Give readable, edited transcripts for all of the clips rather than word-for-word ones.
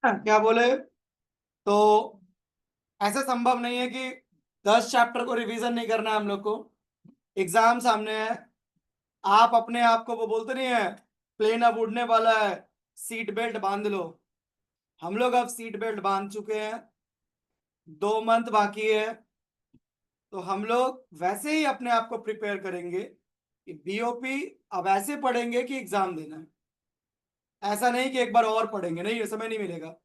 क्या बोले, तो ऐसा संभव नहीं है कि 10 चैप्टर को रिवीजन नहीं करना है हम लोग को। एग्जाम सामने है, आप अपने आप को, वो बोलते नहीं है प्लेन अब उड़ने वाला है, सीट बेल्ट बांध लो। हम लोग अब सीट बेल्ट बांध चुके हैं, 2 मंथ बाकी है। तो हम लोग वैसे ही अपने आप को प्रिपेयर करेंगे कि बीओपी अब ऐसे पढ़ेंगे कि एग्जाम देना है। ऐसा नहीं कि एक बार और पढ़ेंगे, नहीं, ये समय नहीं मिलेगा।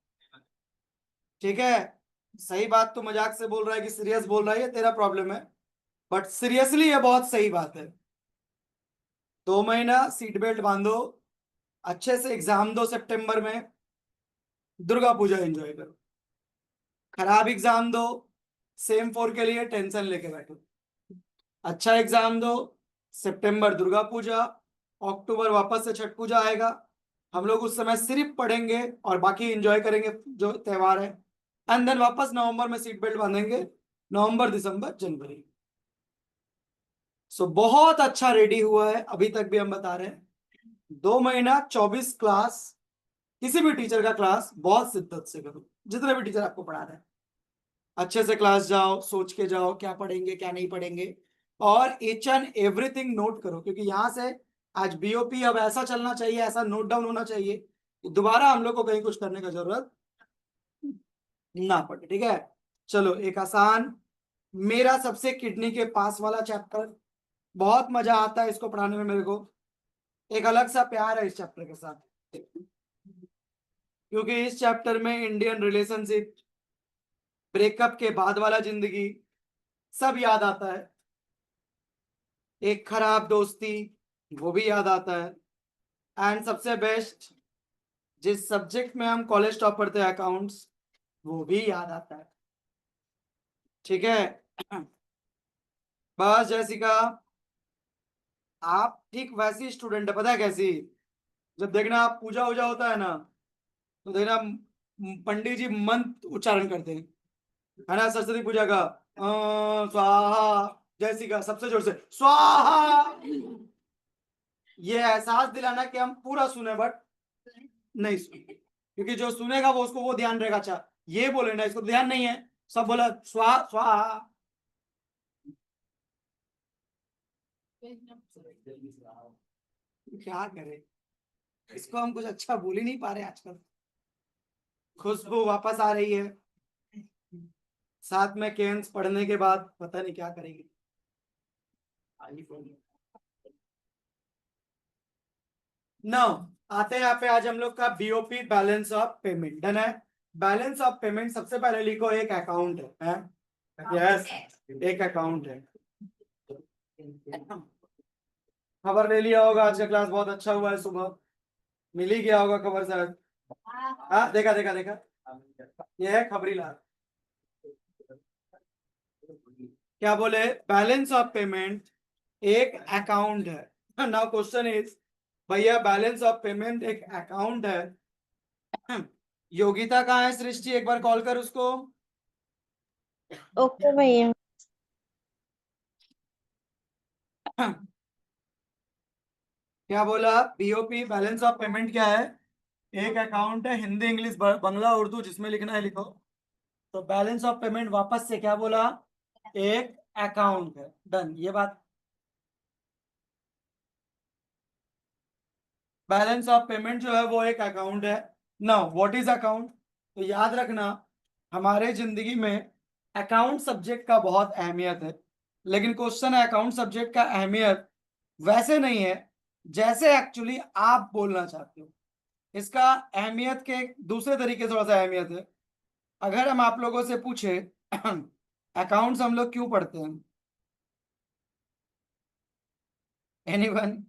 ठीक है, सही बात तो मजाक से बोल रहा है कि सीरियस बोल रहा है, ये तेरा प्रॉब्लम है, बट सीरियसली ये बहुत सही बात है। 2 महीना सीट बेल्ट बांधो, अच्छे से एग्जाम दो सितंबर में, दुर्गा पूजा एंजॉय करो। खराब एग्जाम दो, सेम 4 के लिए टेंशन लेके बैठो। अच्छा एग्जाम दो, सितंबर दुर्गा पूजा, अक्टूबर वापस से छठ पूजा आएगा। हम लोग उस समय सिर्फ पढ़ेंगे और बाकी एंजॉय करेंगे जो त्योहार है। एंड देन वापस नवंबर में सीट बेल्ट बांधेंगे, नवंबर दिसंबर जनवरी। सो बहुत अच्छा रेडी हुआ है, अभी तक भी हम बता रहे हैं। 2 महीना 24 क्लास, किसी भी टीचर का क्लास बहुत शिद्दत से करो, जितने भी टीचर आपको पढ़ा रहे हैं अच्छे से क्लास जाओ, सोच के जाओ क्या पढ़ेंगे क्या नहीं पढ़ेंगे, और ईच एंड एवरीथिंग नोट करो, क्योंकि यहां से आज बीओपी अब ऐसा चलना चाहिए, ऐसा नोट डाउन होना चाहिए कि दोबारा हम लोग को कहीं कुछ करने का जरूरत ना पड़े। ठीक है, चलो एक आसान, मेरा सबसे किडनी के पास वाला चैप्टर, बहुत मजा आता है इसको पढ़ाने में मेरे को। एक अलग सा प्यार है इस चैप्टर के साथ, क्योंकि इस चैप्टर में इंडियन रिलेशनशिप, ब्रेकअप के बाद वाला जिंदगी सब याद आता है। एक खराब दोस्ती, वो भी याद आता है। एंड सबसे बेस्ट, जिस सब्जेक्ट में हम कॉलेज टॉपर थे, अकाउंट्स, वो भी याद आता है। ठीक है, बस जैसिका, आप ठीक वैसी स्टूडेंट है, पता है कैसी, जब देखना आप पूजा वूजा होता है ना, तो देखना पंडित जी मंत्र उच्चारण करते हैं, है ना, सरस्वती पूजा का स्वाहा, जैसिका सबसे जोर से स्वाहा। ये एहसास दिलाना कि हम पूरा सुने, बट नहीं सुने, क्योंकि जो सुनेगा वो, उसको वो ध्यान रहेगा, अच्छा ये बोले ना, इसको ध्यान नहीं है, सब बोला स्वाहा स्वाहा। क्या करे, इसको हम कुछ अच्छा बोल ही नहीं पा रहे आजकल। खुशबू वापस आ रही है, साथ में केन्स पढ़ने के बाद पता नहीं क्या करेगी। नौ, आते हैं यहाँ पे आज हम लोग का BOP, balance of payment, done है। बैलेंस ऑफ पेमेंट सबसे पहले लिखो, एक अकाउंट है, यस, एक अकाउंट है। खबर ले लिया होगा, आज का क्लास बहुत अच्छा हुआ है, सुबह मिल ही गया होगा खबर शायद। हाँ, देखा देखा देखा, ये है खबरी लाल। क्या बोले, बैलेंस ऑफ पेमेंट एक अकाउंट है। नाउ क्वेश्चन इज, भैया बैलेंस ऑफ पेमेंट एक अकाउंट है, योगिता कहाँ है, सृष्टि एक बार कॉल कर उसको। ओके भैया। क्या बोला, बीओपी बैलेंस ऑफ पेमेंट क्या है, एक अकाउंट है, हिंदी इंग्लिश बंगला उर्दू जिसमें लिखना है लिखो। तो बैलेंस ऑफ पेमेंट वापस से क्या बोला, एक अकाउंट है, डन ये बात। बैलेंस ऑफ पेमेंट जो है वो एक अकाउंट है। नाउ व्हाट इज अकाउंट, तो याद रखना, हमारे जिंदगी में अकाउंट सब्जेक्ट का बहुत अहमियत है, लेकिन क्वेश्चन है अकाउंट सब्जेक्ट का अहमियत वैसे नहीं है जैसे एक्चुअली आप बोलना चाहते हो। इसका अहमियत के दूसरे तरीके से थोड़ा सा अहमियत है। अगर हम आप लोगों से पूछे अकाउंट्स हम लोग क्यों पढ़ते हैं, एनीवन?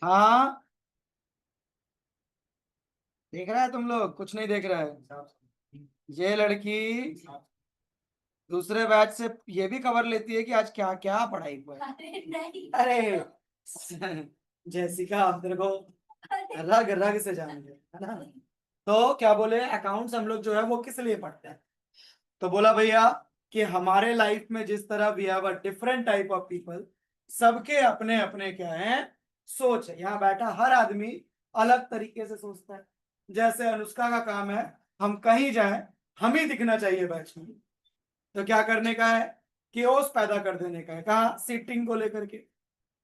हाँ, देख रहा है तुम लोग, कुछ नहीं देख रहा है। ये लड़की दूसरे बैच से ये भी खबर लेती है कि आज क्या क्या पढ़ाई हुआ है। अरे नहीं। अरे जैसिका, आप तेरे को रग रग से जानेंगे, है ना। तो क्या बोले, अकाउंट्स हम लोग जो है वो किस लिए पढ़ते हैं, तो बोला भैया कि हमारे लाइफ में जिस तरह we have a different type of people, सबके अपने अपने क्या है, सोच है। यहाँ बैठा हर आदमी अलग तरीके से सोचता है। जैसे अनुष्का का काम है, हम कहीं जाएं हम ही दिखना चाहिए बैच में, तो क्या करने का है, केओस पैदा कर देने का है। कहा, सीटिंग को लेकर के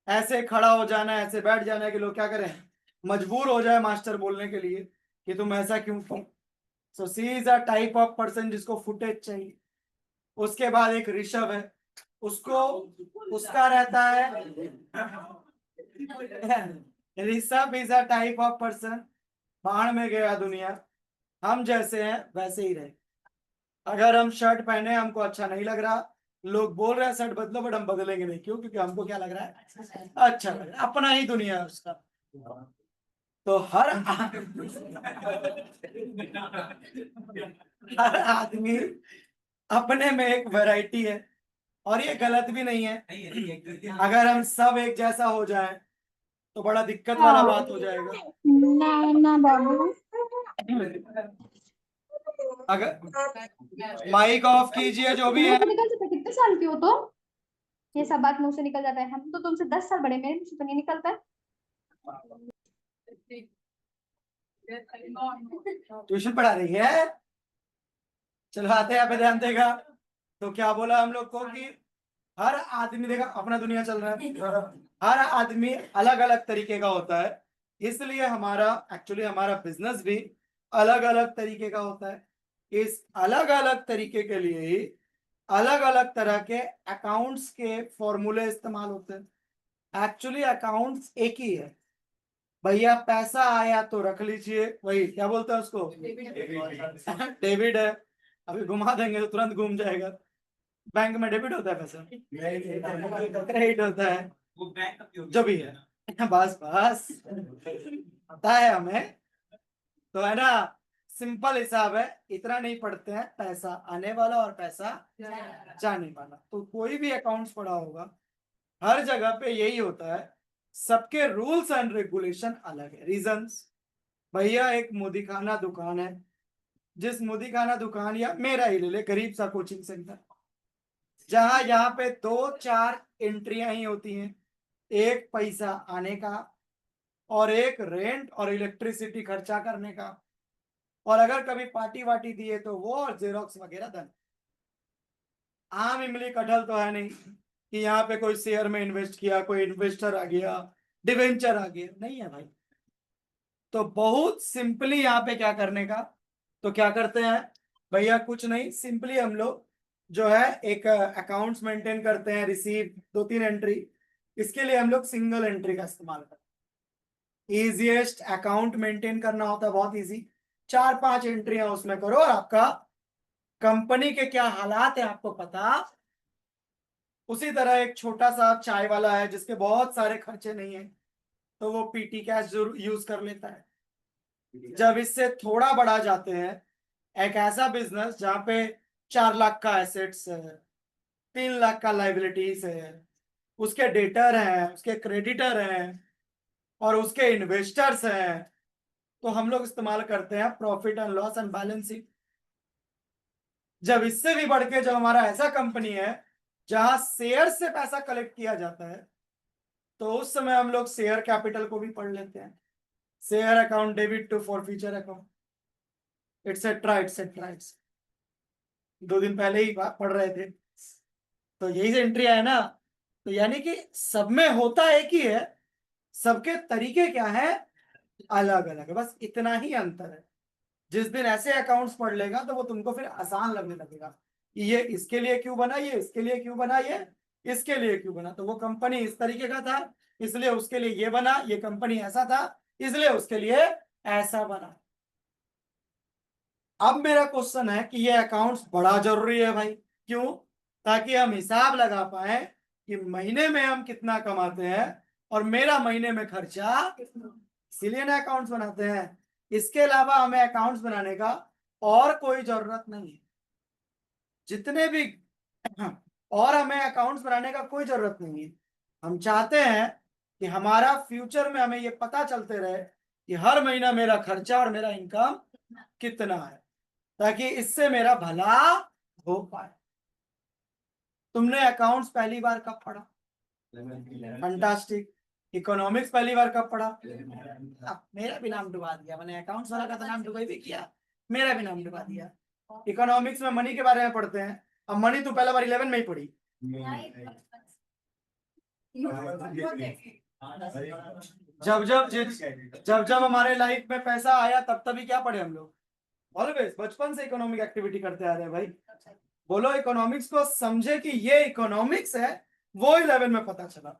ऐसे खड़ा हो जाना है, ऐसे बैठ जाना है कि लोग क्या करें, मजबूर हो जाए मास्टर बोलने के लिए कि तुम ऐसा क्यों किए। So C is a type of person जिसको फुटेज चाहिए। उसके बाद एक ऋषभ है, उसको उसका रहता है Rishabh is a type of person, बाहर में गया दुनिया, हम जैसे हैं वैसे ही रहे। अगर हम शर्ट पहने हमको अच्छा नहीं लग रहा, लोग बोल रहे हैं शर्ट बदलो, बट हम बदलेंगे नहीं। क्यों? क्योंकि हमको क्या लग रहा है, अच्छा लग रहा है, अपना ही दुनिया है उसका। तो हर आदमी अपने में एक वैरायटी है, और ये गलत भी नहीं है। अगर हम सब एक जैसा हो जाए तो बड़ा दिक्कत वाला बात हो जाएगा। ना ना बाबू, अगर माइक ऑफ कीजिए जो भी मुंह है। से निकल जाता है। कितने साल की हो तुम? ये सब बात मुंह से निकल जाता है। हम तो तुमसे 10 साल बड़े, मेरे मुंह से तो नहीं निकलता है। ट्यूशन पढ़ा रही है, चलो आते यहाँ पे ध्यान देगा। तो क्या बोला हम लोग को कि हर आदमी, देखा अपना दुनिया चल रहा है, हर आदमी अलग अलग तरीके का होता है। इसलिए हमारा एक्चुअली हमारा बिजनेस भी अलग अलग तरीके का होता है। इस अलग अलग तरीके के लिए ही अलग अलग तरह के अकाउंट्स के फॉर्मूले इस्तेमाल होते हैं। एक्चुअली अकाउंट्स एक ही है भैया, पैसा आया तो रख लीजिए, वही क्या बोलते हैं उसको, डेबिट है, अभी घुमा देंगे तो तुरंत घूम जाएगा। बैंक में डेबिट होता है पैसा, क्रेडिट होता है, जो भी है, बस बस पता है हमें। तो है ना, सिंपल हिसाब है, इतना नहीं पढ़ते हैं, पैसा आने वाला और पैसा जाने वाला। तो कोई भी अकाउंट्स पढ़ा होगा, हर जगह पे यही होता है। सबके रूल्स एंड रेगुलेशन अलग है, रीजंस। भैया एक मोदी खाना दुकान है, जिस मोदी खाना दुकान, या मेरा ही ले ले, गरीब सा कोचिंग सेंटर, जहां यहाँ पे दो चार एंट्रियां ही होती हैं, एक पैसा आने का और एक रेंट और इलेक्ट्रिसिटी खर्चा करने का, और अगर कभी पार्टी वार्टी दिए तो वो, और जेरोक्स वगैरह धन। आम इमली कटहल तो है नहीं कि यहाँ पे कोई शेयर में इन्वेस्ट किया, कोई इन्वेस्टर आ गया, डिवेंचर आ गया, नहीं है भाई। तो बहुत सिंपली यहाँ पे क्या करने का, तो क्या करते हैं भैया, कुछ नहीं, सिंपली हम लोग जो है एक अकाउंट्स मेंटेन करते हैं, रिसीव 2-3 एंट्री। इसके लिए हम लोग सिंगल एंट्री का इस्तेमाल करते हैं। इजीएस्ट अकाउंट मेंटेन करना होता है, बहुत इजी, 4-5 एंट्रियां उसमें करो और आपका कंपनी के क्या हालात है आपको पता। उसी तरह एक छोटा सा चाय वाला है जिसके बहुत सारे खर्चे नहीं है, तो वो पीटी कैश जरूर यूज कर लेता है। जब इससे थोड़ा बढ़ा जाते हैं, एक ऐसा बिजनेस जहां पे 4 लाख का एसेट्स है, 3 लाख का लाइबिलिटीज है, उसके डेटर हैं, उसके क्रेडिटर हैं, और उसके इन्वेस्टर्स हैं, तो हम लोग इस्तेमाल करते हैं profit and loss and balance sheet. जब इससे भी बढ़ के जब हमारा ऐसा कंपनी है जहां शेयर से पैसा कलेक्ट किया जाता है, तो उस समय हम लोग शेयर कैपिटल को भी पढ़ लेते हैं। Share account debit to for future account, etcetera etcetera. 2 दिन पहले ही पढ़ रहे थे, तो यही से एंट्री है ना। तो यानी कि सब में होता एक ही है, सबके तरीके क्या है, अलग अलग है, बस इतना ही अंतर है। जिस दिन ऐसे अकाउंट्स पढ़ लेगा तो वो तुमको फिर आसान लगने लगेगा कि ये इसके लिए क्यों बना, ये इसके लिए क्यों बना, ये इसके लिए क्यों बना। तो वो कंपनी इस तरीके का था इसलिए उसके लिए ये बना, ये कंपनी ऐसा था इसलिए उसके लिए ऐसा बना। अब मेरा क्वेश्चन है कि ये अकाउंट्स बड़ा जरूरी है भाई, क्यों? ताकि हम हिसाब लगा पाए कि महीने में हम कितना कमाते हैं और मेरा महीने में खर्चा कितना। इसीलिए ना अकाउंट्स बनाते हैं। इसके अलावा हमें अकाउंट्स बनाने का और कोई जरूरत नहीं है। जितने भी और हमें अकाउंट्स बनाने का कोई जरूरत नहीं है। हम चाहते हैं कि हमारा फ्यूचर में हमें ये पता चलते रहे कि हर महीना मेरा खर्चा और मेरा इनकम कितना है, ताकि इससे मेरा भला हो पाए। तुमने अकाउंट्स पहली बार कब पढ़ा? फंटास्टिक। इकोनॉमिक्स पहली बार कब पढ़ा? मेरा भी नाम डुबा दिया मैंने, अकाउंट्स वाला का तो नाम डुबा भी किया, मेरा भी नाम डुबा दिया। इकोनॉमिक्स में मनी के बारे में पढ़ते हैं। अब मनी तो पहला बार 11 में ही पढ़ी। जब जब जब जब हमारे लाइफ में पैसा आया तब तभी क्या पढ़े हम लोग? ऑलवेज बचपन से इकोनॉमिक एक्टिविटी करते आ रहे हैं भाई। बोलो इकोनॉमिक्स को समझे कि ये इकोनॉमिक्स है, वो 11 में पता चला।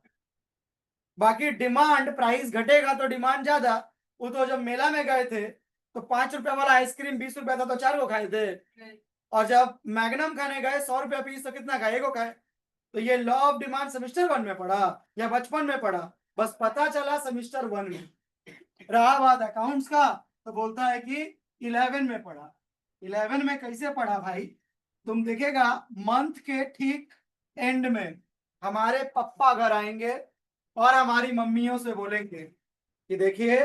बाकी डिमांड, प्राइस घटेगा तो डिमांड ज्यादा। वो तो जब मेला में गए थे तो 5 रुपया वाला आइसक्रीम 20 रुपया था तो 4 को खाए थे, और जब मैग्नम खाने गए 100 रुपया पीस तो कितना खाए? 1 को खाए। तो ये लॉ ऑफ डिमांड सेमेस्टर 1 में पढ़ा या बचपन में पढ़ा? बस पता चला सेमेस्टर 1 में। रहा बात अकाउंट्स का, तो बोलता है कि 11 में पढ़ा। 11 में कैसे पढ़ा भाई? तुम देखेगा मंथ के ठीक एंड में हमारे पप्पा घर आएंगे और हमारी मम्मियों से बोलेंगे कि देखिए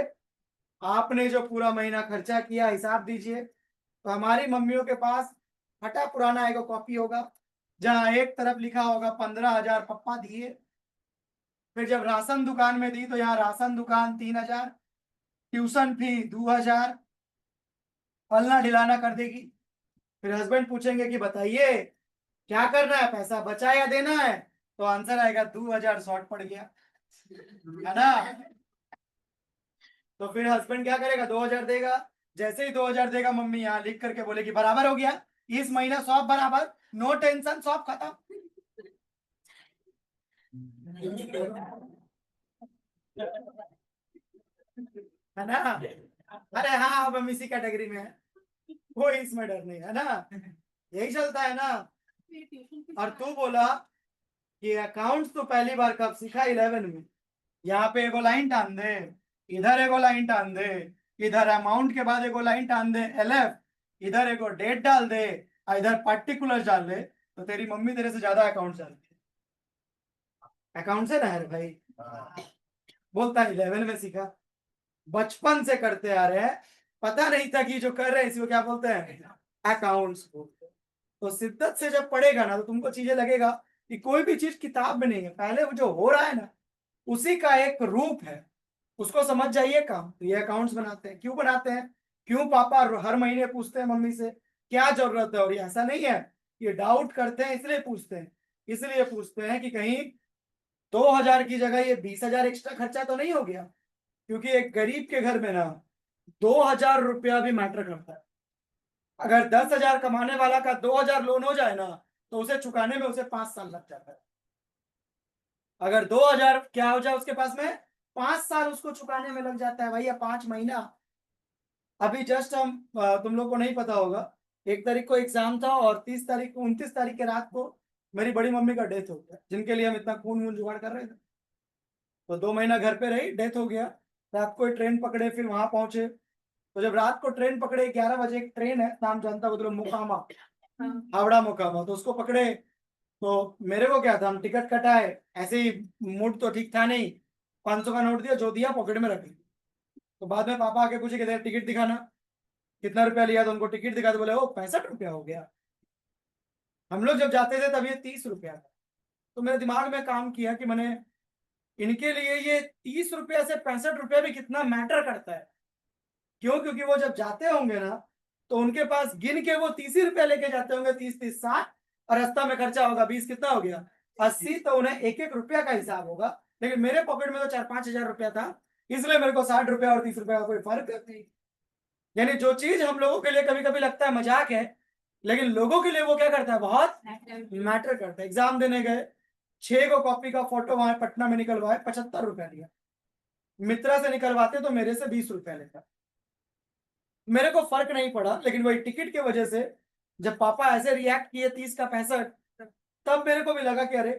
आपने जो पूरा महीना खर्चा किया हिसाब दीजिए। तो हमारी मम्मियों के पास फटा पुराना एक कॉपी होगा जहां एक तरफ लिखा होगा 15,000 पप्पा दिए। फिर जब राशन दुकान में दी तो यहाँ राशन दुकान 3,000, ट्यूशन फी 2,000, फलना ढिलाना कर देगी। फिर हस्बैंड पूछेंगे कि बताइए क्या करना है, पैसा बचा या देना है? तो आंसर आएगा 2,000 शॉर्ट पड़ गया, है ना? तो फिर हस्बैंड क्या करेगा? 2,000 देगा। जैसे ही 2,000 देगा मम्मी यहाँ लिख करके बोलेगी बराबर हो गया, इस महीना सब बराबर, नो टेंशन, सब खत्म। है ना? अरे हाँ अब हम इसी कैटेगरी में है, कोई इसमें डर नहीं है ना, यही चलता है ना। और तू बोला कि अकाउंट्स तो पहली बार कब सीखा? 11 में। यहाँ पे एगो लाइन टान दे, इधर एगो लाइन टान दे, इधर अमाउंट के बाद एगो लाइन टान दे LF, इधर एगो डेट डाल दे, और इधर पर्टिकुलर डाल दे, तो तेरी मम्मी तेरे से ज्यादा अकाउंट जानती है। अकाउंट से ना है भाई, बोलता है 11 में सीखा, बचपन से करते आ रहे हैं, पता नहीं था कि जो कर रहे हैं इसी को क्या बोलते हैं? अकाउंट्स बोलते हैं। तो शिद्दत से जब पढ़ेगा ना तो तुमको चीजें लगेगा कि कोई भी चीज किताब में नहीं है, पहले वो जो हो रहा है ना उसी का एक रूप है, उसको समझ जाइए काम। तो ये अकाउंट्स बनाते हैं, क्यों बनाते हैं? क्यों पापा हर महीने पूछते हैं मम्मी से क्या जरूरत है? और ये ऐसा नहीं है, ये डाउट करते हैं इसलिए पूछते हैं, इसलिए पूछते हैं कि कहीं 2,000 की जगह ये 20,000 एक्स्ट्रा खर्चा तो नहीं हो गया। क्योंकि एक गरीब के घर में ना 2,000 रुपया भी मैटर करता है। अगर 10,000 कमाने वाला का 2,000 लोन हो जाए ना तो उसे चुकाने में उसे 5 साल लग जाता है। अगर 2,000 क्या हो जाए उसके पास में, 5 साल उसको चुकाने में लग जाता है भैया, 5 महीना। अभी जस्ट हम तुम लोग को नहीं पता होगा, 1 तारीख को एग्जाम था और 30 तारीख को 29 तारीख के रात को मेरी बड़ी मम्मी का डेथ हो गया, जिनके लिए हम इतना खून वून जुगाड़ कर रहे थे। तो 2 महीना घर पे रही, डेथ हो गया। रात को ट्रेन पकड़े, फिर वहां पहुंचे। तो जब रात को ट्रेन पकड़े, 11 बजे एक ट्रेन है, नाम जानता हो तो मोकामा, हावड़ा मोकामा, तो उसको पकड़े। तो मेरे को क्या था, हम टिकट कटाए, ऐसे ही मूड तो ठीक था नहीं, 500 का नोट दिया, जो दिया पॉकेट में रख लिया। तो बाद में पापा आके पूछे कि टिकट दिखाना, कितना रुपया लिया? तो उनको टिकट दिखा तो बोले ओ 65 रुपया हो गया। हम लोग जब जाते थे तब ये 30 रुपया था। तो मेरे दिमाग में काम किया कि मैंने इनके लिए ये 30 रुपया से 65 रुपया भी कितना मैटर करता है। क्यों? क्योंकि वो जब जाते होंगे ना तो उनके पास गिन के वो 30 रुपया लेके जाते होंगे, 30, 30, 60, और रास्ता में खर्चा होगा 20, कितना हो गया 80। तो उन्हें एक एक रुपया का हिसाब होगा, लेकिन मेरे पॉकेट में तो 4-5 हजार रुपया था, इसलिए मेरे को 60 रुपया और 30 रुपया का कोई फर्क नहीं। यानी जो चीज हम लोगों के लिए कभी कभी लगता है मजाक है, लेकिन लोगों के लिए वो क्या करता है, बहुत मैटर करता है। एग्जाम देने गए, 6 कॉपी का फोटो वहां पटना में निकलवाए, 75 रुपया लिया। मित्रा से निकलवाते तो मेरे से 20 रुपया लेता। मेरे को फर्क नहीं पड़ा, लेकिन वही टिकट की वजह से जब पापा ऐसे रिएक्ट किए 30 का 65, तब मेरे को भी लगा कि अरे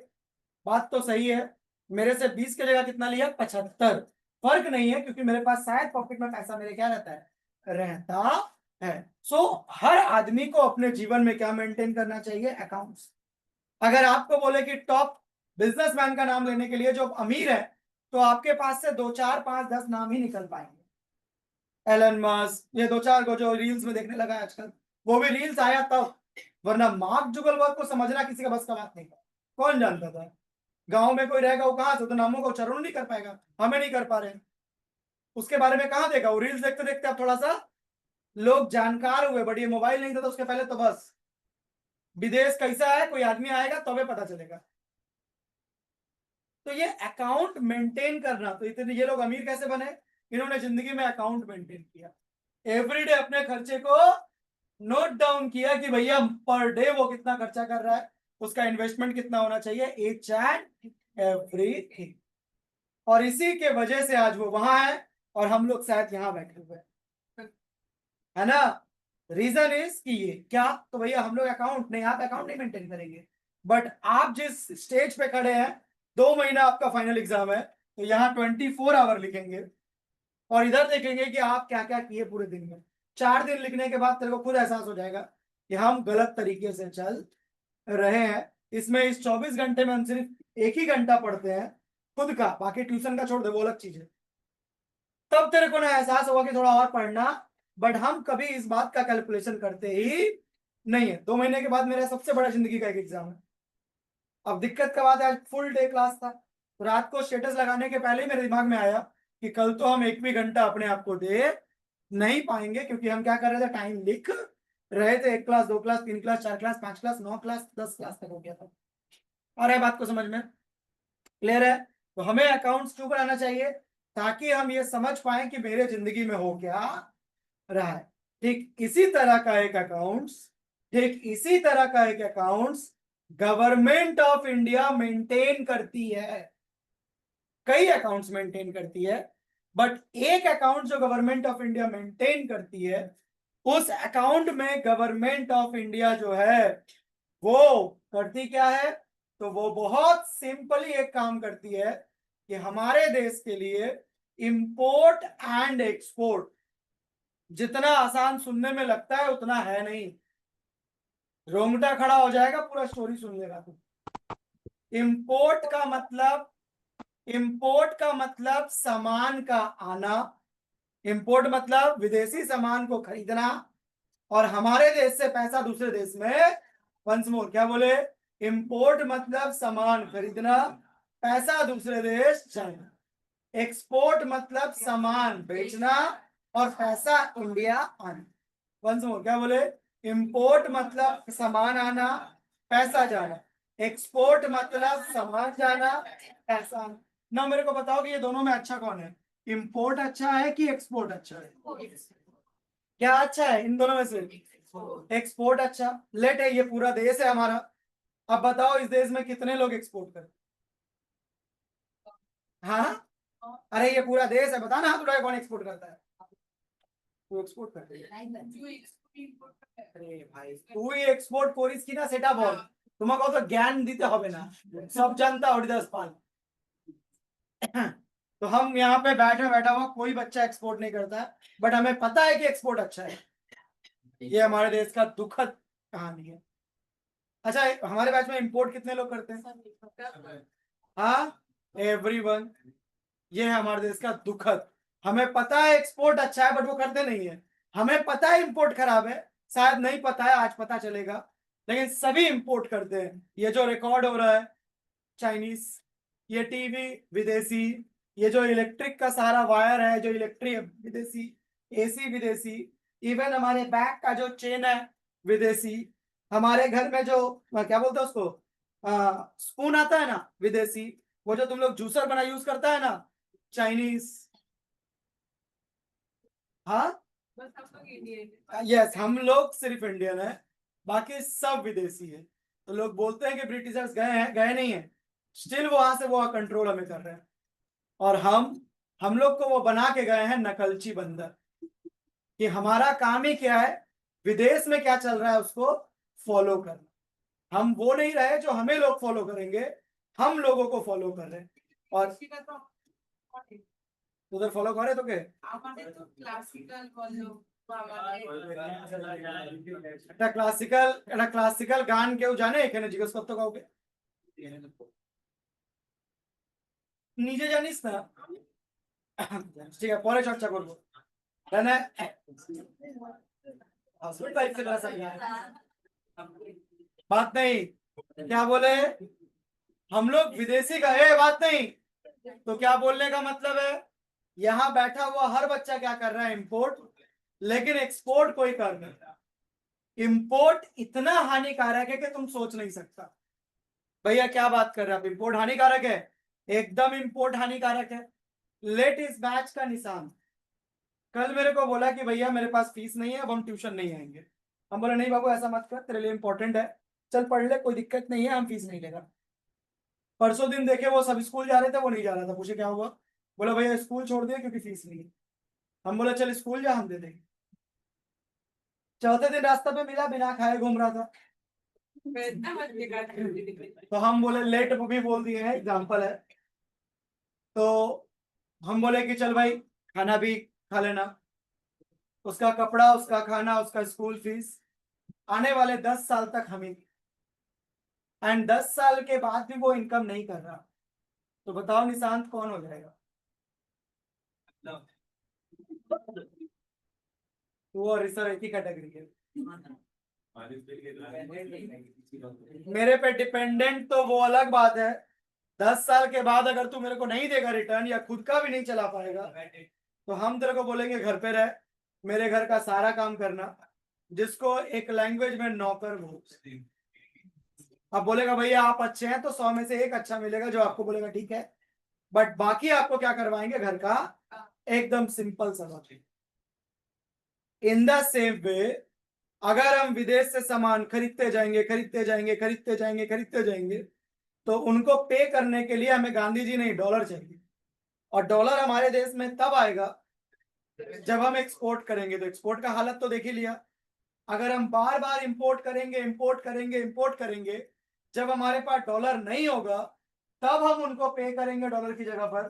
बात तो सही है, मेरे से 20 की जगह कितना लिया, 75। फर्क नहीं है क्योंकि मेरे पास शायद पॉकेट में पैसा मेरे क्या रहता है, रहता है। सो हर आदमी को अपने जीवन में क्या मेंटेन करना चाहिए, अकाउंट्स। अगर आपको बोले कि टॉप बिजनेसमैन का नाम लेने के लिए जो अमीर है, तो आपके पास से 2, 4, 5, 10 नाम ही निकल पाएंगे। एलन मस्क, ये 2, 4 को जो रील्स में देखने लगा है आजकल, वो भी रील्स आया तब, वरना मार्क जुगलबर्ग को समझना किसी का बस का बात नहीं था, कौन जानता था। गांव में कोई रहेगा वो कहाँ से, तो नामों का उच्चारण नहीं कर पाएगा, हमें नहीं कर पा रहे हैं, उसके बारे में कहाँ देगा वो, रील्स देखते देखते अब थोड़ा सा लोग जानकार हुए, बट ये मोबाइल नहीं था तो उसके पहले तो बस विदेश कैसा है कोई आदमी आएगा तबे पता चलेगा। तो ये अकाउंट मेंटेन करना, तो इतने ये लोग अमीर कैसे बने, इन्होंने जिंदगी में अकाउंट मेंटेन किया, एवरीडे अपने खर्चे को नोट डाउन किया कि भैया पर डे वो कितना खर्चा कर रहा है, उसका इन्वेस्टमेंट कितना होना चाहिए, ईच एंड एवरीथिंग। और इसी के वजह से आज वो वहां है और हम लोग शायद यहाँ बैठे हुए हैं, है ना। रीजन इज कि ये क्या, तो भैया हम लोग अकाउंट नहीं, आप अकाउंट नहीं मेंटेन करेंगे, बट आप जिस स्टेज पे खड़े हैं, 2 महीना आपका फाइनल एग्जाम है, तो यहाँ 24 आवर लिखेंगे और इधर देखेंगे कि आप क्या क्या किए पूरे दिन में। 4 दिन लिखने के बाद तेरे को खुद एहसास हो जाएगा कि हम गलत तरीके से चल रहे हैं। इसमें इस 24 घंटे में हम सिर्फ 1 ही घंटा पढ़ते हैं खुद का, बाकी ट्यूशन का छोड़ दे, वो अलग चीज है। तब तेरे को ना एहसास होगा कि थोड़ा और पढ़ना, बट हम कभी इस बात का कैलकुलेशन करते ही नहीं है। 2 महीने के बाद मेरा सबसे बड़ा जिंदगी का एक एग्जाम है। अब दिक्कत का बात है, आज फुल डे क्लास था, तो रात को स्टेटस लगाने के पहले ही मेरे दिमाग में आया कि कल तो हम एक भी घंटा अपने आप को दे नहीं पाएंगे, क्योंकि हम क्या कर रहे थे, टाइम लिख रहे थे। 1 class 2 class 3 class 4 class 5 class 9 class 10 class तक हो गया था। और है बात को समझ में, क्लियर है। तो हमें अकाउंट्स क्यों बनाना चाहिए, ताकि हम ये समझ पाए कि मेरे जिंदगी में हो क्या रहा है। ठीक इसी तरह का एक अकाउंट्स, ठीक इसी तरह का एक accounts government of India maintain करती है। कई अकाउंट्स मेंटेन करती है, बट एक अकाउंट जो गवर्नमेंट ऑफ इंडिया मेंटेन करती है, उस अकाउंट में गवर्नमेंट ऑफ इंडिया जो है वो करती क्या है, तो वो बहुत सिंपली एक काम करती है कि हमारे देश के लिए इंपोर्ट एंड एक्सपोर्ट, जितना आसान सुनने में लगता है उतना है नहीं, रोंगटा खड़ा हो जाएगा पूरा स्टोरी सुन लेगा तो। इंपोर्ट का मतलब, इंपोर्ट का मतलब सामान का आना, इंपोर्ट मतलब विदेशी सामान को खरीदना, और हमारे देश से पैसा दूसरे देश में, वंस मोर क्या बोले, इंपोर्ट मतलब सामान खरीदना, पैसा दूसरे देश जाना। एक्सपोर्ट मतलब सामान बेचना और पैसा इंडिया आना। वंस मोर क्या बोले, इंपोर्ट मतलब सामान आना पैसा जाना, एक्सपोर्ट मतलब सामान जाना पैसा आना। ना मेरे को बताओ कि ये दोनों में अच्छा कौन है, इंपोर्ट अच्छा है कि एक्सपोर्ट अच्छा है, क्या अच्छा है इन दोनों में से, एक्सपोर्ट अच्छा। लेट है, ये पूरा देश है हमारा, अब बताओ इस देश में कितने लोग एक्सपोर्ट करते हैं, हाँ, अरे ये पूरा देश है, बता ना हाथ उठाए कौन एक्सपोर्ट करता है, तू एक्सपोर्ट करता है, अरे भाई तू ही एक्सपोर्ट कोरिस की ना सेटा बोल, তোমাকে অত জ্ঞান দিতে হবে না, सब जानता हरिदास पाल। तो हम यहाँ पे बैठे बैठा हुआ कोई बच्चा एक्सपोर्ट नहीं करता, बट हमें पता है कि एक्सपोर्ट अच्छा है। ये हमारे देश का दुखद कहानी है। अच्छा, हमारे बैच में इंपोर्ट कितने लोग करते हैं, हाँ, एवरीवन। ये है हमारे देश का दुखद, हमें पता है एक्सपोर्ट अच्छा है बट वो करते नहीं है, हमें पता है इंपोर्ट खराब है, शायद नहीं पता है, आज पता चलेगा, लेकिन सभी इंपोर्ट करते हैं। ये जो रिकॉर्ड हो रहा है चाइनीज, ये टीवी विदेशी, ये जो इलेक्ट्रिक का सारा वायर है जो इलेक्ट्रिक विदेशी, एसी विदेशी, इवन हमारे बैग का जो चेन है विदेशी, हमारे घर में जो क्या बोलते हैं उसको, स्पून आता है ना विदेशी, वो जो तुम लोग जूसर बना यूज करता है ना चाइनीज, हाँ, यस हम लोग सिर्फ इंडियन है, बाकी सब विदेशी है। तो लोग बोलते हैं कि ब्रिटिशर्स गए हैं, गए नहीं है, स्टिल वहां से वो कंट्रोल हमें कर रहे हैं, और हम लोग को वो बना के गए हैं नकलची बंदर, कि हमारा काम ही क्या है, विदेश में क्या चल रहा है उसको फॉलो करना। हम वो नहीं रहे जो हमें लोग फॉलो करेंगे, हम लोगों को फॉलो कर रहे हैं। और उधर फॉलो करे तो के একটা ক্লাসিক্যাল গান কেউ জানে এখানে জিজ্ঞেস করতে কাউকে, নিজে জানিস না, ঠিক আছে পরে চর্চা করবো, জানে हस्बैंड वाइफ से रह सकता है, बात नहीं, क्या बोले, हम लोग विदेशी का है बात नहीं। तो क्या बोलने का मतलब है, यहां बैठा हुआ हर बच्चा क्या कर रहा है, इंपोर्ट, लेकिन एक्सपोर्ट कोई कर नहीं रहा। इंपोर्ट इतना हानिकारक है कि तुम सोच नहीं सकता। भैया क्या बात कर रहे हैं आप, इंपोर्ट हानिकारक है? एकदम इंपोर्ट हानिकारक है। लेट इस बैच का निशान कल मेरे को बोला कि भैया मेरे पास फीस नहीं है, अब हम ट्यूशन नहीं आएंगे। हम बोले नहीं बाबू ऐसा मत कर, तेरे लिए इंपॉर्टेंट है, चल पढ़ ले, कोई दिक्कत नहीं है, हम फीस नहीं लेगा। परसों दिन देखे वो सब स्कूल जा रहे थे, वो नहीं जा रहा था, पूछे क्या हुआ, बोला भैया स्कूल छोड़ दिया क्योंकि फीस नहीं है। हम बोले चल स्कूल जा, हम दे देंगे। चौथे दिन रास्ते पे मिला, बिना खाए घूम रहा था। तो हम बोले लेट भी बोल दिए हैं, एग्जाम्पल है। तो हम बोले कि चल भाई खाना भी खा लेना, उसका कपड़ा, उसका खाना, उसका स्कूल फीस आने वाले 10 साल तक हम ही, एंड 10 साल के बाद भी वो इनकम नहीं कर रहा। तो बताओ निशांत कौन हो जाएगा? वो ऋषभ एक ही कैटेगरी है। मेरे पे डिपेंडेंट तो वो अलग बात है। 10 साल के बाद अगर तू मेरे को नहीं देगा रिटर्न, या खुद का भी नहीं चला पाएगा, तो हम तेरे को बोलेंगे घर पे रह, मेरे घर का सारा काम करना, जिसको एक लैंग्वेज में नौकर बोलते। अब बोलेगा भैया आप अच्छे हैं तो 100 में से एक अच्छा मिलेगा जो आपको बोलेगा ठीक है, बट बाकी आपको क्या करवाएंगे घर का, एकदम सिंपल सा बात। इन द सेम वे अगर हम विदेश से सामान खरीदते जाएंगे, खरीदते जाएंगे, खरीदते जाएंगे, खरीदते जाएंगे, तो उनको पे करने के लिए हमें गांधी जी नहीं डॉलर चाहिए। और डॉलर हमारे देश में तब आएगा जब हम एक्सपोर्ट करेंगे। तो एक्सपोर्ट का हालत तो देख ही लिया। अगर हम बार बार इंपोर्ट करेंगे, इंपोर्ट करेंगे, इंपोर्ट करेंगे, जब हमारे पास डॉलर नहीं होगा तब हम उनको पे करेंगे डॉलर की जगह पर।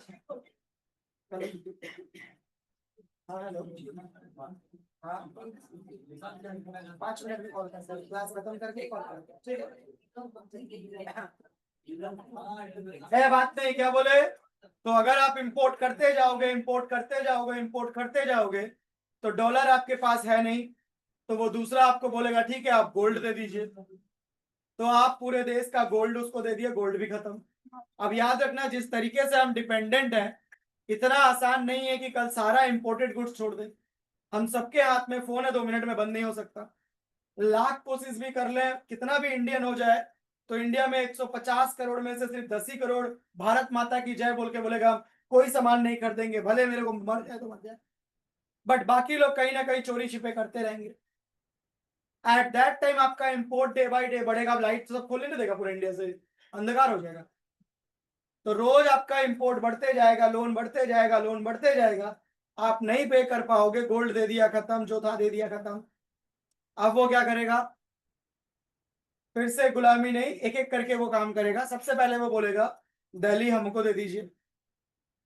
हाँ हेलो, हाँ 5 मिनट में कॉल कर सर, क्लास खत्म करके कॉल कर, है बात नहीं क्या बोले? तो अगर आप इंपोर्ट करते जाओगे, इंपोर्ट करते जाओगे, इंपोर्ट करते जाओगे, तो डॉलर आपके पास है नहीं, तो वो दूसरा आपको बोलेगा ठीक है आप गोल्ड दे दीजिए, तो आप पूरे देश का गोल्ड उसको दे दिए, गोल्ड भी खत्म। अब याद रखना जिस तरीके से हम डिपेंडेंट हैं, इतना आसान नहीं है कि कल सारा इंपोर्टेड गुड्स छोड़ दे। हम सबके हाथ में फोन है, 2 मिनट में बंद नहीं हो सकता। लाख कोशिश भी कर ले, कितना भी इंडियन हो जाए, तो इंडिया में 150 करोड़ में से सिर्फ 10 ही करोड़ भारत माता की जय बोल के बोलेगा कोई सामान नहीं खरीदेंगे, भले मेरे को मर जाए तो मर जाए, बट बाकी लोग कहीं ना कहीं चोरी छिपे करते रहेंगे। एट दैट टाइम आपका इंपोर्ट डे बाय डे बढ़ेगा। अब लाइट सब खोलने नहीं देगा पूरे इंडिया से, अंधकार हो जाएगा। तो रोज आपका इंपोर्ट बढ़ते जाएगा, लोन बढ़ते जाएगा, लोन बढ़ते जाएगा, आप नहीं पे कर पाओगे। गोल्ड दे दिया खत्म, जो था दे दिया खत्म। अब वो क्या करेगा, फिर से गुलामी नहीं, एक एक करके वो काम करेगा। सबसे पहले वो बोलेगा दिल्ली हमको दे दीजिए,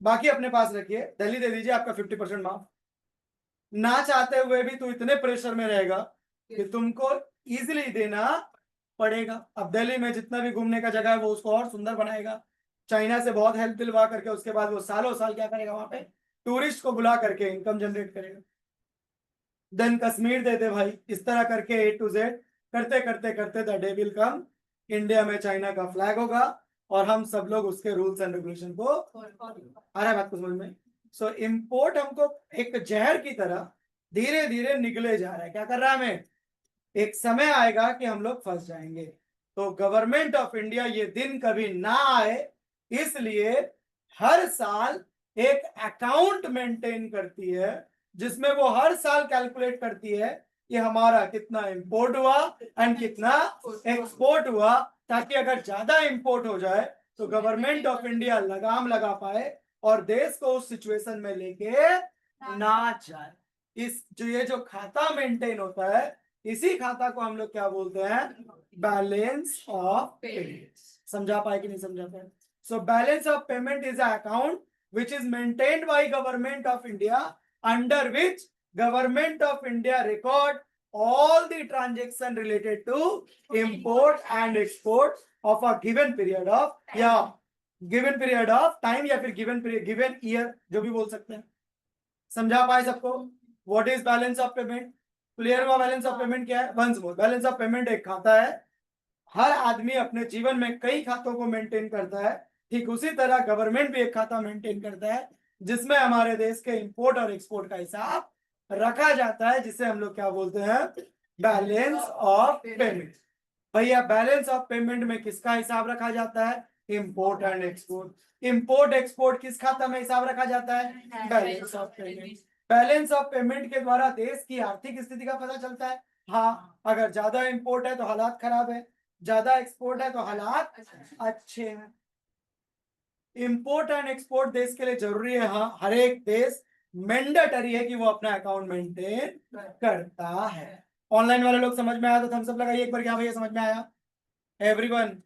बाकी अपने पास रखिए, दिल्ली दे दीजिए, आपका 50% माफ। ना चाहते हुए भी तू इतने प्रेशर में रहेगा कि तुमको इजीली देना पड़ेगा। अब दिल्ली में जितना भी घूमने का जगह है वो उसको और सुंदर बनाएगा, चाइना से बहुत हेल्प दिलवा करके, उसके बाद वो सालों साल क्या करेगा, वहां पे टूरिस्ट को बुला करके इनकम जनरेट करेगा। देन कश्मीर दे दे भाई, इस तरह करके ए टू जेड करते करते करते the day will come, India में चाइना का फ्लैग होगा और हम सब लोग उसके रूल्स एंड रेगुलेशन को, आ रहा है बात को समझ में? सो इम्पोर्ट हमको एक जहर की तरह धीरे धीरे निगले जा रहा है। क्या कर रहा है हमें, एक समय आएगा कि हम लोग फंस जाएंगे। तो गवर्नमेंट ऑफ इंडिया ये दिन कभी ना आए, इसलिए हर साल एक अकाउंट मेंटेन करती है, जिसमें वो हर साल कैलकुलेट करती है कि हमारा कितना इंपोर्ट हुआ एंड कितना एक्सपोर्ट हुआ, ताकि अगर ज्यादा इंपोर्ट हो जाए तो गवर्नमेंट ऑफ इंडिया लगाम लगा पाए और देश को उस सिचुएशन में लेके ना जाए। इस जो ये जो खाता मेंटेन होता है, इसी खाता को हम लोग क्या बोलते हैं, बैलेंस ऑफ पेमेंट। समझा पाए कि नहीं समझा पाए? So balance of payment is account which is maintained by government of India, under which government of India record all the transaction related to import and export of a given period of या given period of time या फिर given period, given year, जो भी बोल सकते हैं। समझा पाए सबको? What is balance of payment? Clear हुआ बैलेंस ऑफ पेमेंट क्या है? Once more, balance of payment एक खाता है, हर आदमी अपने जीवन में कई खातों को मेंटेन करता है, ठीक उसी तरह गवर्नमेंट भी एक खाता मेंटेन करता है जिसमें हमारे देश के इंपोर्ट और एक्सपोर्ट का हिसाब रखा जाता है, जिसे हम लोग क्या बोलते हैं, बैलेंस ऑफ पेमेंट। भैया बैलेंस ऑफ पेमेंट में किसका हिसाब रखा जाता है, import and export. Import export किस खाता में हिसाब रखा जाता है, balance of payment. Balance of payment के द्वारा देश की आर्थिक स्थिति का पता चलता है। हाँ, अगर ज्यादा इंपोर्ट है तो हालात खराब है, ज्यादा एक्सपोर्ट है तो हालात अच्छे हैं। इंपोर्ट एंड एक्सपोर्ट देश के लिए जरूरी है। हाँ, हर एक देश मैंडेटरी है कि वो अपना अकाउंट मेंटेन करता है। ऑनलाइन वाले लोग समझ में आया तो थम्स अप लगाइए एक बार, क्या भैया समझ में आया एवरीवन।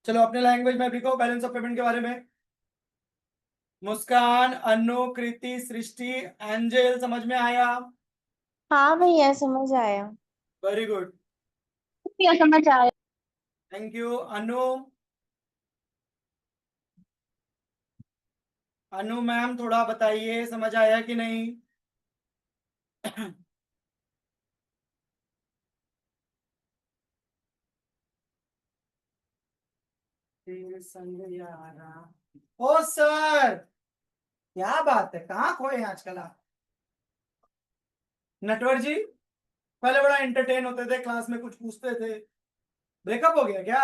चलो अपने लैंग्वेज में लिखो बैलेंस ऑफ पेमेंट के बारे में। मुस्कान, अनु, कृति, सृष्टि, एंजल, समझ में आया? हाँ भैया समझ आया। वेरी गुड, भैया समझ आया। Thank you. Anu, Anu ma'am थोड़ा बताइए समझ आया कि नहीं? ओ सर, क्या बात है, कहाँ खोए हैं आजकल आप? नटवर जी, पहले बड़ा एंटरटेन होते थे, क्लास में कुछ पूछते थे, ब्रेकअप हो गया क्या?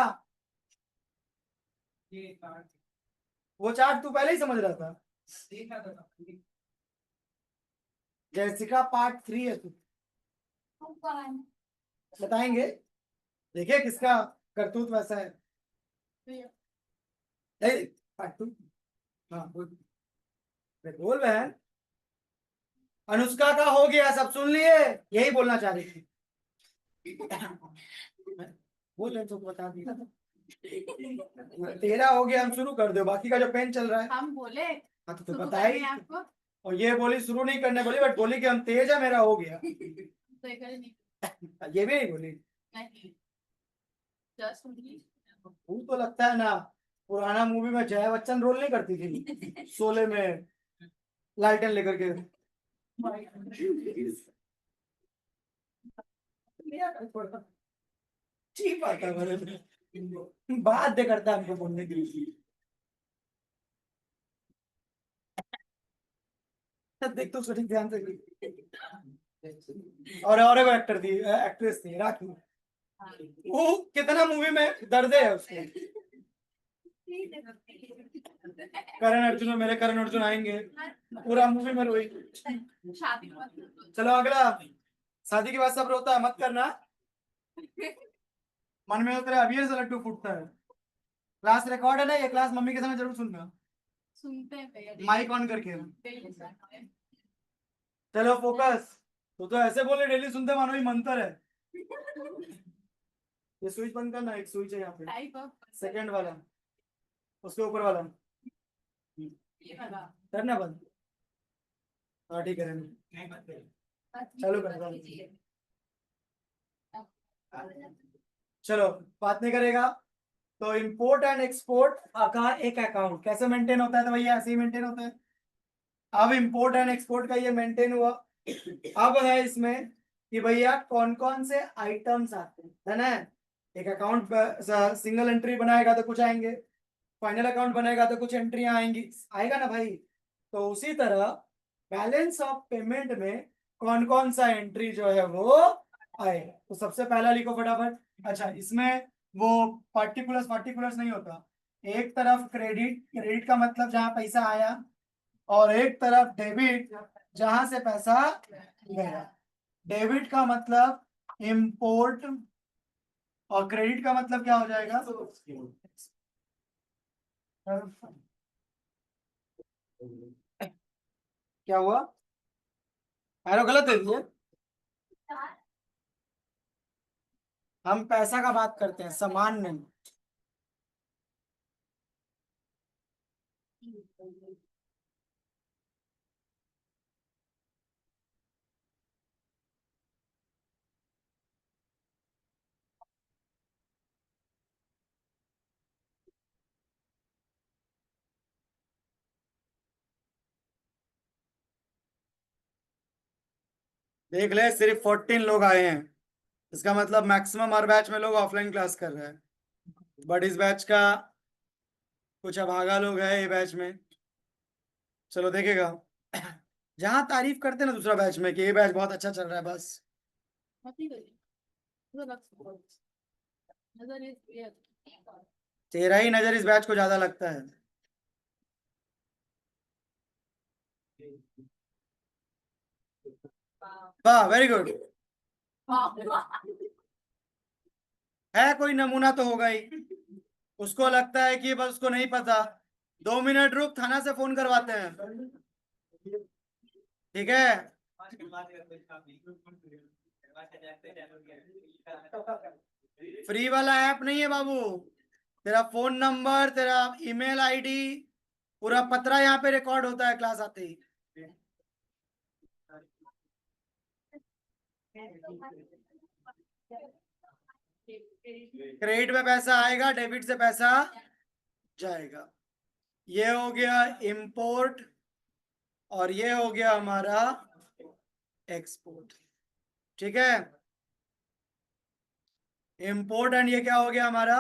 वो चार्ट तू पहले ही समझ रहा था? जैसिका पार्ट 3 है तू, बताएंगे, देखिए किसका करतूत वैसा है। पार्ट 2, हाँ बोल, बोल बहन। अनुष्का का हो गया, सब सुन लिए, यही बोलना चाह रही थी। बोल रहे तो बता दिया। तेरा हो गया, हम शुरू कर दो, बाकी का जो पेन चल रहा है हम बोले हाँ तो शुरू बताई। करने आपको और ये बोली शुरू नहीं करने बोली, बट बोली कि हम तेज है, मेरा हो गया। तो एक बार नहीं ये भी नहीं बोली। नहीं जस्ट ओनली वो तो लगता है ना, पुराना मूवी में जया बच्चन रोल नहीं करती थी शोले में, लालटेन लेकर के। ठीक बात है, बाध्य करता है हमको बोलने के लिए। देख तो सटीक ध्यान से। और एक एक्टर थी, एक्ट्रेस थी राखी, वो कितना मूवी में दर्द है उसको। करण अर्जुन में मेरे करण अर्जुन आएंगे, पूरा मूवी में रोई। शादी मत चलो अगला, शादी के बाद सब रोता है, मत करना। मन में तो तेरे अभी से लड्डू फूटता है। क्लास रिकॉर्ड है ना, ये क्लास मम्मी के सामने जरूर सुनना, सुनते हैं भैया माइक ऑन करके। डेली सुनते हैं। चलो फोकस। तो ऐसे बोले डेली सुनते मानो ही मंत्र है। ये स्विच बंद करना, एक स्विच है यहाँ पे, टाइप ऑफ सेकंड वाला, उसके ऊपर वाला ये वाला करना बंद। हाँ ठीक है रहने दो। चलो कर दो। चलो, बात नहीं करेगा। तो इंपोर्ट एंड एक्सपोर्ट का एक अकाउंट कैसे मेंटेन होता है, तो भैया ऐसे ही मेंटेन होता है। अब इंपोर्ट एंड एक्सपोर्ट का ये मेंटेन हुआ। अब है इसमें कि भैया कौन कौन से आइटम्स आते हैं, है ना? एक अकाउंट सिंगल एंट्री बनाएगा तो कुछ आएंगे, फाइनल अकाउंट बनेगा तो कुछ एंट्रियां आएंगी, आएगा ना भाई? तो उसी तरह बैलेंस ऑफ पेमेंट में कौन कौन सा एंट्री जो है वो आए, तो सबसे पहला लिखो फटाफट। अच्छा, इसमें वो पार्टिकुलर्स पार्टिकुलर्स नहीं होता, एक तरफ क्रेडिट, क्रेडिट का मतलब जहां पैसा आया, और एक तरफ डेबिट जहां से पैसा गया। डेबिट का मतलब इंपोर्ट, और क्रेडिट का मतलब क्या हो जाएगा, क्या हुआ, एरो गलत है ये? हम पैसा का बात करते हैं, सामान नहीं। देख ले, सिर्फ 14 लोग आए हैं। इसका मतलब मैक्सिमम हर बैच में लोग ऑफलाइन क्लास कर रहे हैं, बट इस बैच का कुछ अभागा लोग है ये बैच में। चलो देखेगा। जहां तारीफ करते हैं ना दूसरा बैच में कि ये बैच बहुत अच्छा चल रहा है, बस तेरा ही नजर इस बैच को ज्यादा लगता है। वाह, वेरी गुड। है कोई नमूना तो होगा ही। उसको लगता है कि बस उसको नहीं पता, 2 मिनट रुक, थाना से फोन करवाते हैं, ठीक है। फ्री वाला ऐप नहीं है बाबू, तेरा फोन नंबर, तेरा ईमेल आईडी, पूरा पत्रा यहाँ पे रिकॉर्ड होता है क्लास आते ही। क्रेडिट में पैसा आएगा, डेबिट से पैसा जाएगा। ये हो गया इंपोर्ट और ये हो गया हमारा एक्सपोर्ट, ठीक है। इंपोर्ट एंड ये क्या हो गया हमारा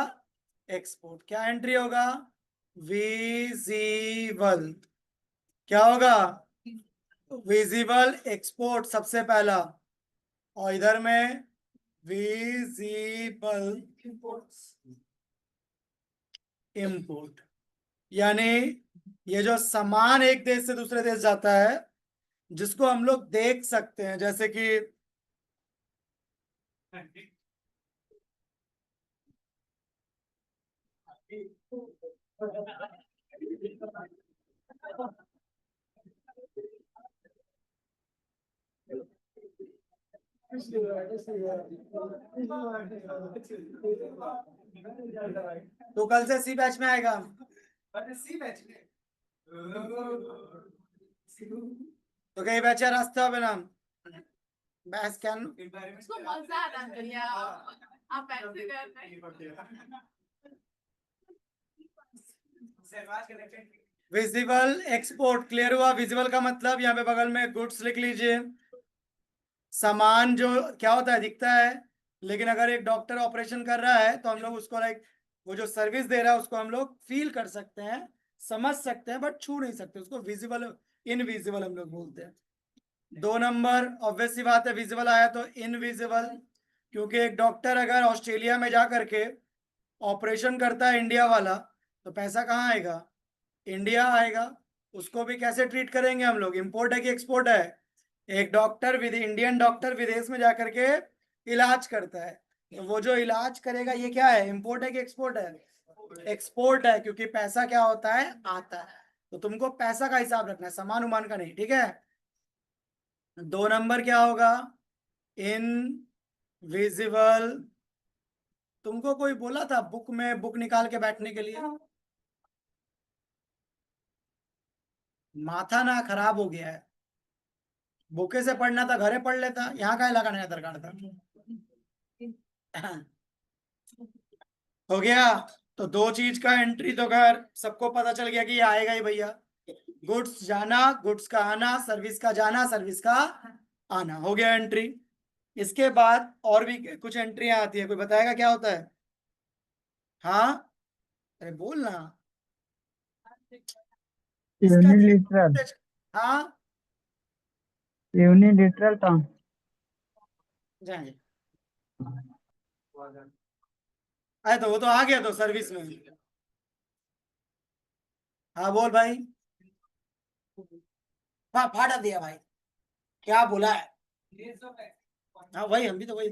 एक्सपोर्ट। क्या एंट्री होगा, विजिबल, क्या होगा विजिबल एक्सपोर्ट सबसे पहला, और इधर में विजिबल इंपोर्ट। यानी ये जो सामान एक देश से दूसरे देश जाता है जिसको हम लोग देख सकते हैं, जैसे कि तो कल से सी बैच में आएगा। तो कई बैच रास्ते হবে না बैच क्या उसको मजा आना चाहिए, आप ऐसे कर रहे हैं। विजिबल एक्सपोर्ट क्लियर हुआ। विजिबल का मतलब यहाँ पे बगल में गुड्स लिख लीजिए, सामान जो क्या होता है दिखता है, लेकिन अगर एक डॉक्टर ऑपरेशन कर रहा है तो हम लोग उसको लाइक वो जो सर्विस दे रहा है उसको हम लोग फील कर सकते हैं, समझ सकते हैं, बट छू नहीं सकते, उसको विजिबल इनविजिबल हम लोग बोलते हैं। 2 नंबर ऑब्वियस सी बात है, विजिबल आया तो इनविजिबल, क्योंकि एक डॉक्टर अगर ऑस्ट्रेलिया में जा करके ऑपरेशन करता है इंडिया वाला, तो पैसा कहाँ आएगा, इंडिया आएगा। उसको भी कैसे ट्रीट करेंगे हम लोग, इंपोर्ट है कि एक्सपोर्ट है। एक डॉक्टर इंडियन डॉक्टर विदेश में जाकर के इलाज करता है, तो वो जो इलाज करेगा ये क्या है, इंपोर्ट है कि एक्सपोर्ट है, एक्सपोर्ट है, क्योंकि पैसा क्या होता है आता है। तो तुमको पैसा का हिसाब रखना है, सामान उमान का नहीं, ठीक है। 2 नंबर क्या होगा, इन विजिबल। तुमको कोई बोला था बुक में बुक निकाल के बैठने के लिए, माथा ना खराब हो गया है, बुके से पढ़ना था घरे पढ़ लेता, यहाँ का लगाना है दरकार था। हो गया। तो 2 चीज का एंट्री तो खैर सबको पता चल गया कि ये आएगा ही भैया, गुड्स जाना, गुड्स का आना, सर्विस का जाना, सर्विस का आना, हो गया एंट्री। इसके बाद और भी कुछ एंट्रियां आती है, कोई बताएगा क्या होता है। हाँ, अरे बोल ना इसका यूनिलिटरल हाँ यूनिलिटरल टर्म जाएंगे। अरे तो वो तो आ गया तो सर्विस में। हाँ बोल भाई। हाँ फाड़ा दिया भाई, क्या बोला है। हाँ वही, हम भी तो वही।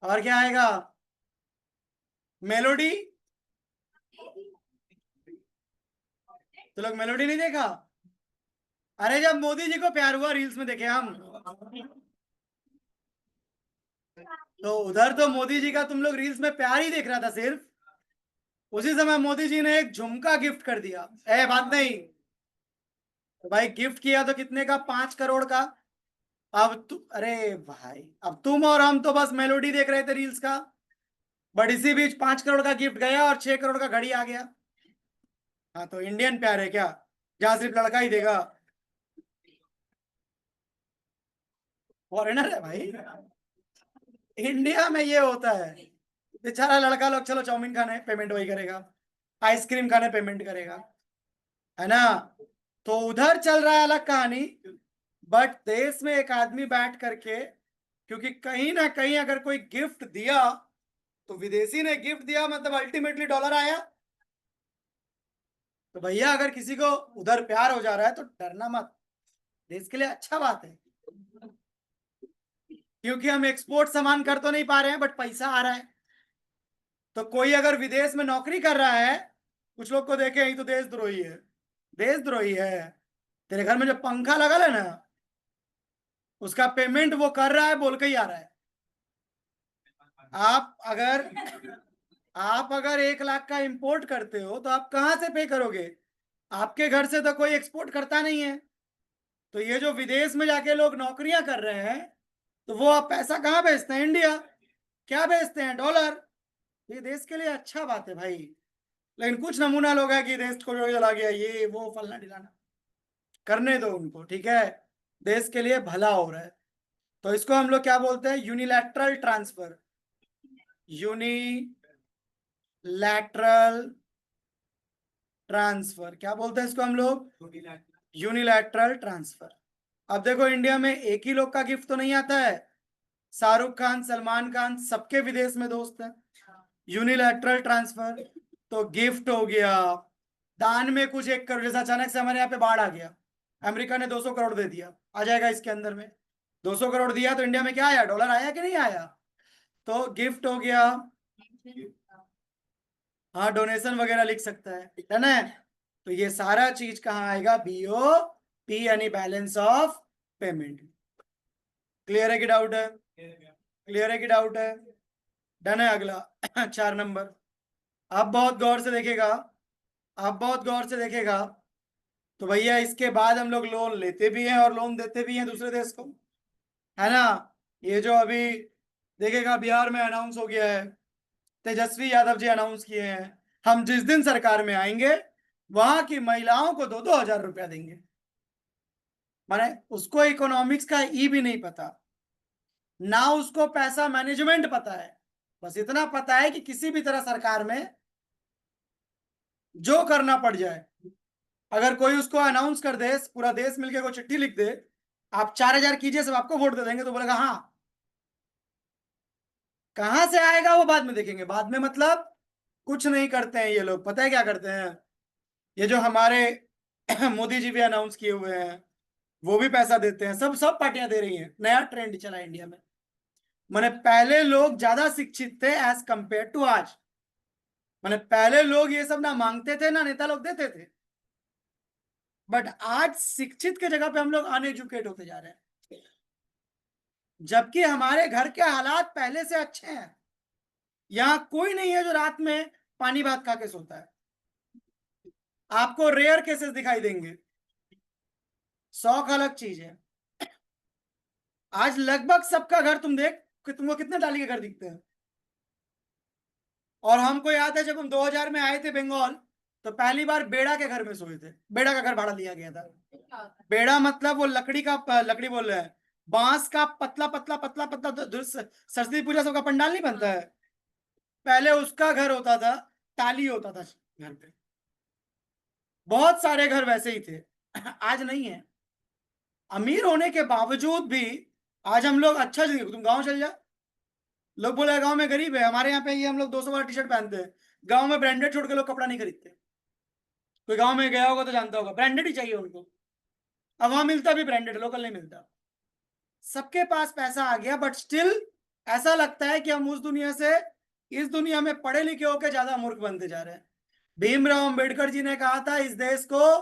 और क्या आएगा, मेलोडी। तो लोग मेलोडी नहीं देखा, अरे जब मोदी जी को प्यार हुआ रील्स में देखे हम, तो उधर तो मोदी जी का तुम लोग रील्स में प्यार ही देख रहा था सिर्फ, उसी समय मोदी जी ने एक झुमका गिफ्ट कर दिया, बात नहीं। तो भाई गिफ्ट किया तो कितने का, 5 करोड़ का। अब तू, अरे भाई अब तुम और हम तो बस मेलोडी देख रहे थे रील्स का, बट इसी बीच 5 करोड़ का गिफ्ट गया और 6 करोड़ का घड़ी आ गया। हाँ तो इंडियन प्यार है क्या, जहां सिर्फ लड़का ही देगा। फॉरेनर है भाई। इंडिया में ये होता है, बेचारा लड़का लोग चलो चाउमीन खाने पेमेंट वही करेगा, आइसक्रीम खाने पेमेंट करेगा, है ना। तो उधर चल रहा है अलग कहानी, बट देश में एक आदमी बैठ करके, क्योंकि कहीं ना कहीं अगर कोई गिफ्ट दिया तो विदेशी ने गिफ्ट दिया, मतलब अल्टीमेटली डॉलर आया। तो भैया अगर किसी को उधर प्यार हो जा रहा है तो डरना मत, देश के लिए अच्छा बात है, क्योंकि हम एक्सपोर्ट सामान कर तो नहीं पा रहे हैं बट पैसा आ रहा है। तो कोई अगर विदेश में नौकरी कर रहा है, कुछ लोग को देखे यही तो देशद्रोही है, देशद्रोही है। तेरे घर में जो पंखा लगा है ना, उसका पेमेंट वो कर रहा है बोल के ही आ रहा है। आप अगर 1 लाख का इंपोर्ट करते हो तो आप कहां से पे करोगे? आपके घर से तो कोई एक्सपोर्ट करता नहीं है। तो ये जो विदेश में जाके लोग नौकरियां कर रहे हैं, तो वो आप पैसा कहाँ भेजते हैं? इंडिया। क्या भेजते हैं? डॉलर। ये देश के लिए अच्छा बात है भाई। लेकिन कुछ नमूना लोग है कि देश को जो चला गया ये वो फलना ढिलाना, करने दो उनको, ठीक है, देश के लिए भला हो रहा है। तो इसको हम लोग क्या बोलते हैं? Unilateral transfer. यूनिलैटरल ट्रांसफर क्या बोलते हैं इसको हम लोग? Unilateral transfer. अब देखो इंडिया में एक ही लोग का गिफ्ट तो नहीं आता है, शाहरुख खान, सलमान खान सबके विदेश में दोस्त हैं। यूनिलैटरल ट्रांसफर तो गिफ्ट हो गया, दान में कुछ 1 करोड़, जैसा अचानक से हमारे यहाँ पे बाढ़ आ गया, अमेरिका ने 200 करोड़ दे दिया, आ जाएगा इसके अंदर में। 200 करोड़ दिया तो इंडिया में क्या आया? डॉलर आया कि नहीं आया? तो गिफ्ट हो गया। हाँ, डोनेशन वगैरह लिख सकता है ना। तो ये सारा चीज कहाँ आएगा? BOP यानी बैलेंस ऑफ पेमेंट। क्लियर है कि डाउट है? क्लियर है कि डाउट है? डन है। अगला 4 नंबर। अब बहुत गौर से देखेगा, अब बहुत गौर से देखेगा। तो भैया इसके बाद हम लोग लोन लेते भी हैं और लोन देते भी हैं दूसरे देश को, है ना। ये जो अभी देखेगा बिहार में अनाउंस हो गया है, तेजस्वी यादव जी अनाउंस किए हैं, हम जिस दिन सरकार में आएंगे वहां की महिलाओं को 2-2 हजार रुपया देंगे। माने उसको इकोनॉमिक्स का ई भी नहीं पता, ना उसको पैसा मैनेजमेंट पता है, बस इतना पता है कि किसी भी तरह सरकार में जो करना पड़ जाए। अगर कोई उसको अनाउंस कर दे, पूरा देश मिलकर कोई चिट्ठी लिख दे, आप 4 हजार कीजिए सब आपको वोट दे देंगे, तो बोलेगा हाँ। कहां से आएगा वो बाद में देखेंगे, बाद में मतलब कुछ नहीं करते हैं ये लोग। पता है क्या करते हैं? ये जो हमारे मोदी जी भी अनाउंस किए हुए हैं, वो भी पैसा देते हैं, सब सब पार्टियां दे रही हैं। नया ट्रेंड चला है इंडिया में। माने पहले लोग ज्यादा शिक्षित थे एज कंपेयर टू आज। माने पहले लोग ये सब ना मांगते थे ना नेता लोग देते थे, बट आज शिक्षित के जगह पे हम लोग अनएजुकेट होते जा रहे हैं, जबकि हमारे घर के हालात पहले से अच्छे हैं। यहां कोई नहीं है जो रात में पानी भात खा के सोता है, आपको रेयर केसेस दिखाई देंगे। शौक अलग चीज है। आज लगभग सबका घर तुम देख कि तुमको कितने टाली के घर दिखते हैं। और हमको याद है जब हम 2000 में आए थे बंगाल, तो पहली बार बेड़ा के घर में सोए थे। बेड़ा का घर भाड़ा लिया गया था। बेड़ा मतलब वो लकड़ी का, लकड़ी बोल रहे हैं, बांस का पतला पतला पतला पतला, सरस्वती पूजा सबका पंडाल नहीं बनता है, पहले उसका घर होता था, टाली होता था घर पे। बहुत सारे घर वैसे ही थे। आज नहीं है। अमीर होने के बावजूद भी आज हम लोग अच्छा, तुम गांव चल जा, लोग बोले गांव में गरीब है। हमारे यहाँ पे ये हम लोग 200 वाला टी-शर्ट पहनते हैं, गांव में ब्रांडेड छोड़ के लोग कपड़ा नहीं खरीदते। कोई गांव में गया होगा तो जानता होगा, ब्रांडेड ही चाहिए उनको। अब वहां मिलता भी ब्रांडेड, लोकल नहीं मिलता। सबके पास पैसा आ गया, बट स्टिल ऐसा लगता है कि हम उस दुनिया से इस दुनिया में पढ़े लिखे होकर ज्यादा मूर्ख बनते जा रहे हैं। भीमराव अंबेडकर जी ने कहा था इस देश को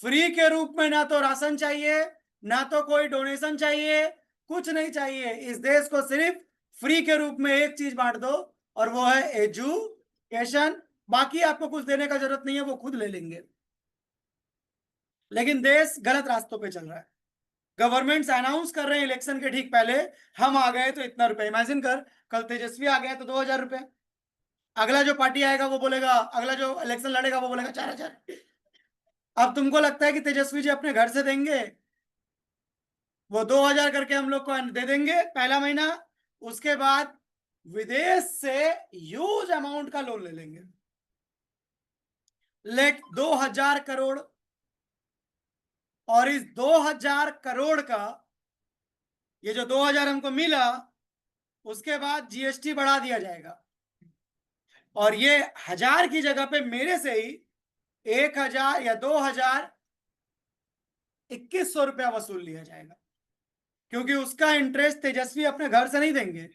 फ्री के रूप में ना तो राशन चाहिए, ना तो कोई डोनेशन चाहिए, कुछ नहीं चाहिए। इस देश को सिर्फ फ्री के रूप में एक चीज बांट दो, और वो है एजुकेशन। बाकी आपको कुछ देने का जरूरत नहीं है, वो खुद ले लेंगे। लेकिन देश गलत रास्तों पे चल रहा है। गवर्नमेंट्स अनाउंस कर रहे हैं इलेक्शन के ठीक पहले, हम आ गए तो इतना रुपए। इमेजिन कर, कल तेजस्वी आ गया तो 2 हजार रुपए, अगला जो पार्टी आएगा वो बोलेगा, अगला जो इलेक्शन लड़ेगा वो बोलेगा 4 हजार। अब तुमको लगता है कि तेजस्वी जी अपने घर से देंगे? वो 2000 करके हम लोग को दे देंगे पहला महीना। उसके बाद विदेश से ह्यूज अमाउंट का लोन ले लेंगे, लेट 2000 करोड़। और इस 2000 करोड़ का ये जो 2000 हमको मिला, उसके बाद जीएसटी बढ़ा दिया जाएगा और ये 1000 की जगह पे मेरे से ही 1000 या 2000 2100 रुपया वसूल लिया जाएगा, क्योंकि उसका इंटरेस्ट तेजस्वी अपने घर से नहीं देंगे,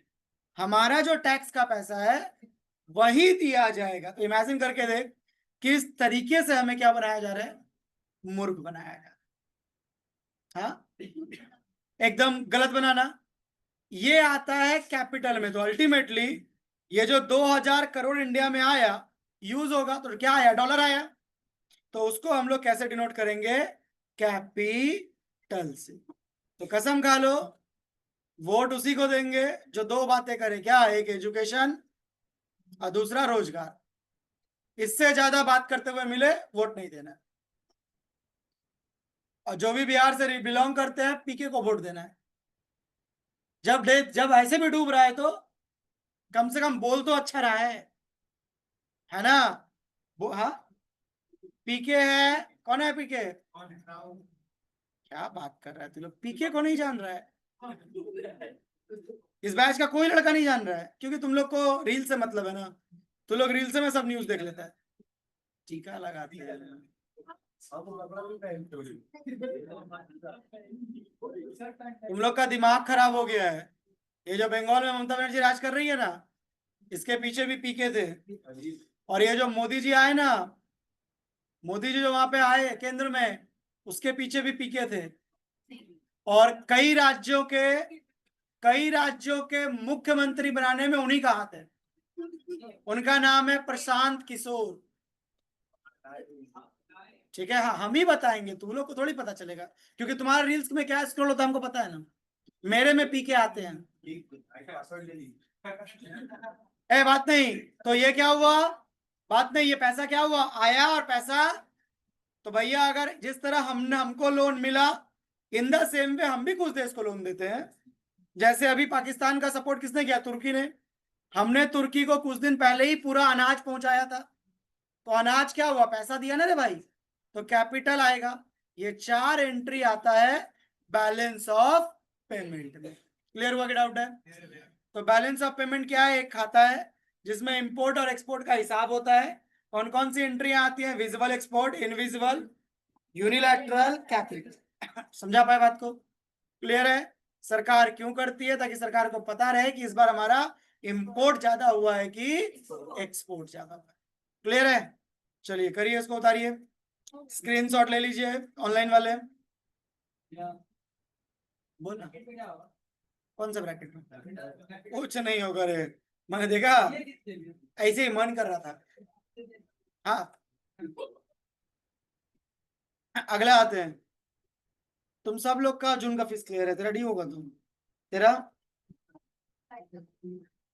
हमारा जो टैक्स का पैसा है वही दिया जाएगा। तो इमेजिन करके देख किस तरीके से हमें क्या बनाया जा रहा है, मूर्ख बनाया जा रहा है। हाँ, एकदम गलत बनाना। ये आता है कैपिटल में, तो अल्टीमेटली ये जो 2000 करोड़ इंडिया में आया यूज होगा तो क्या आया, डॉलर आया। तो उसको हम लोग कैसे डिनोट करेंगे, कैपिटल से। तो कसम खा लो वोट उसी को देंगे जो दो बातें करे, क्या, एक एजुकेशन और दूसरा रोजगार। इससे ज्यादा बात करते हुए मिले वोट नहीं देना है। और जो भी बिहार से बिलोंग करते हैं पीके को वोट देना है। जब ऐसे भी डूब रहा है तो कम से कम बोल तो अच्छा रहा है ना। वो हाँ, पीके है, कौन है पीके, क्या बात कर रहा है तू लोग, पीके को नहीं जान रहा है। इस बैच का कोई लड़का नहीं जान रहा है, क्योंकि तुम लोग को रील से मतलब है ना, तुम लोग रील से में सब न्यूज देख लेता है, टीका लगाते हैं। तुम लोग का दिमाग खराब हो गया है। ये जो बंगाल में ममता बनर्जी राज कर रही है ना, इसके पीछे भी पीके थे। और ये जो मोदी जी आए ना, मोदी जी जो वहां पे आए केंद्र में, उसके पीछे भी पीके थे। और कई राज्यों के मुख्यमंत्री बनाने में उन्हीं का हाथ है। उनका नाम है प्रशांत किशोर। ठीक है, हाँ हम ही बताएंगे, तुम लोग को थोड़ी पता चलेगा, क्योंकि तुम्हारे रील्स में क्या स्क्रॉल होता है हमको पता है ना। मेरे में पीके आते हैं। ए बात नहीं, तो ये क्या हुआ, बात नहीं, ये पैसा क्या हुआ, आया और पैसा। तो भैया अगर जिस तरह हमको लोन मिला, इन द सेम वे हम भी कुछ देश को लोन देते हैं। जैसे अभी पाकिस्तान का सपोर्ट किसने किया, तुर्की ने। हमने तुर्की को कुछ दिन पहले ही पूरा अनाज पहुंचाया था, तो अनाज क्या हुआ, पैसा दिया ना रे भाई, तो कैपिटल आएगा। ये 4 एंट्री आता है बैलेंस ऑफ पेमेंट में। क्लियर हुआ कि डाउट है। तो बैलेंस ऑफ पेमेंट क्या है, एक खाता है जिसमें इंपोर्ट और एक्सपोर्ट का हिसाब होता है। कौन कौन सी एंट्रियां आती हैं, visible export, invisible, unilateral, capital. समझा पाए बात को, क्लियर है। सरकार क्यों करती है, ताकि सरकार को पता रहे कि इस बार हमारा इंपोर्ट ज्यादा हुआ है कि एक्सपोर्ट ज्यादा हुआ है। क्लियर है, चलिए करिए इसको, उतारिए, स्क्रीनशॉट ले लीजिए ऑनलाइन वाले। बोलना कौन सा ब्रैकेट में, कुछ नहीं होगा रे, मैंने देखा ऐसे ही मन कर रहा था। हाँ, अगला आते हैं। तुम सब लोग का जून का फीस क्लियर है, तेरा डी होगा, तुम तेरा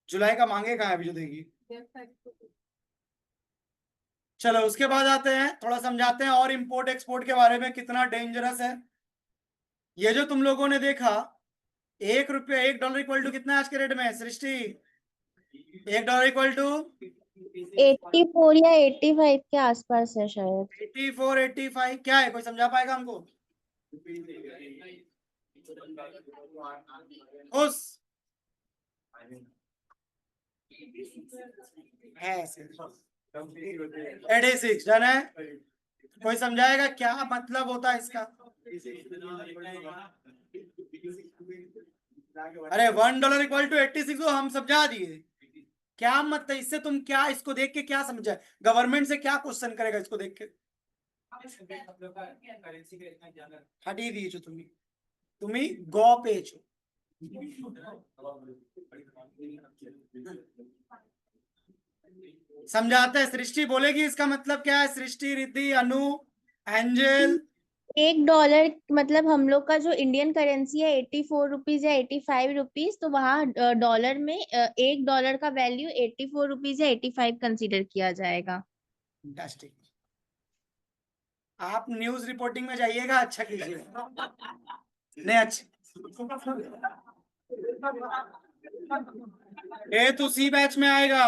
जुलाई का मांगे कहाँ है अभी जो देगी। चलो उसके बाद आते हैं, थोड़ा समझाते हैं और इंपोर्ट एक्सपोर्ट के बारे में कितना डेंजरस है। ये जो तुम लोगों ने देखा, $1 इक्वल टू कितना है आज के रेट में सृष्टि, $1 इक्वल टू 84 या 85 के आसपास है शायद। 84 85 क्या है, कोई समझा पाएगा हमको, उस है 86 डन है। कोई समझाएगा क्या मतलब होता है इसका। अरे $1 इक्वल टू 86 को हम समझा दिए, क्या मतलब इससे तुम क्या, इसको देख के क्या समझा, गवर्नमेंट से क्या क्वेश्चन करेगा इसको देख के। हटी दी जो तुम्ही गौ पे छो। समझाते हैं, सृष्टि बोलेगी इसका मतलब क्या है, सृष्टि, रिद्धि, अनु, एंजल। $1 मतलब हम लोग का जो इंडियन करेंसी है 84 रुपीज या 85 रुपीज, तो वहाँ डॉलर में $1 का वैल्यू 84 रुपीज या 85 कंसीडर किया जाएगा। फैंटास्टिक। आप न्यूज रिपोर्टिंग में जाइएगा, अच्छा कीजिए। नहीं अच्छा, ये तो सी बैच में आएगा।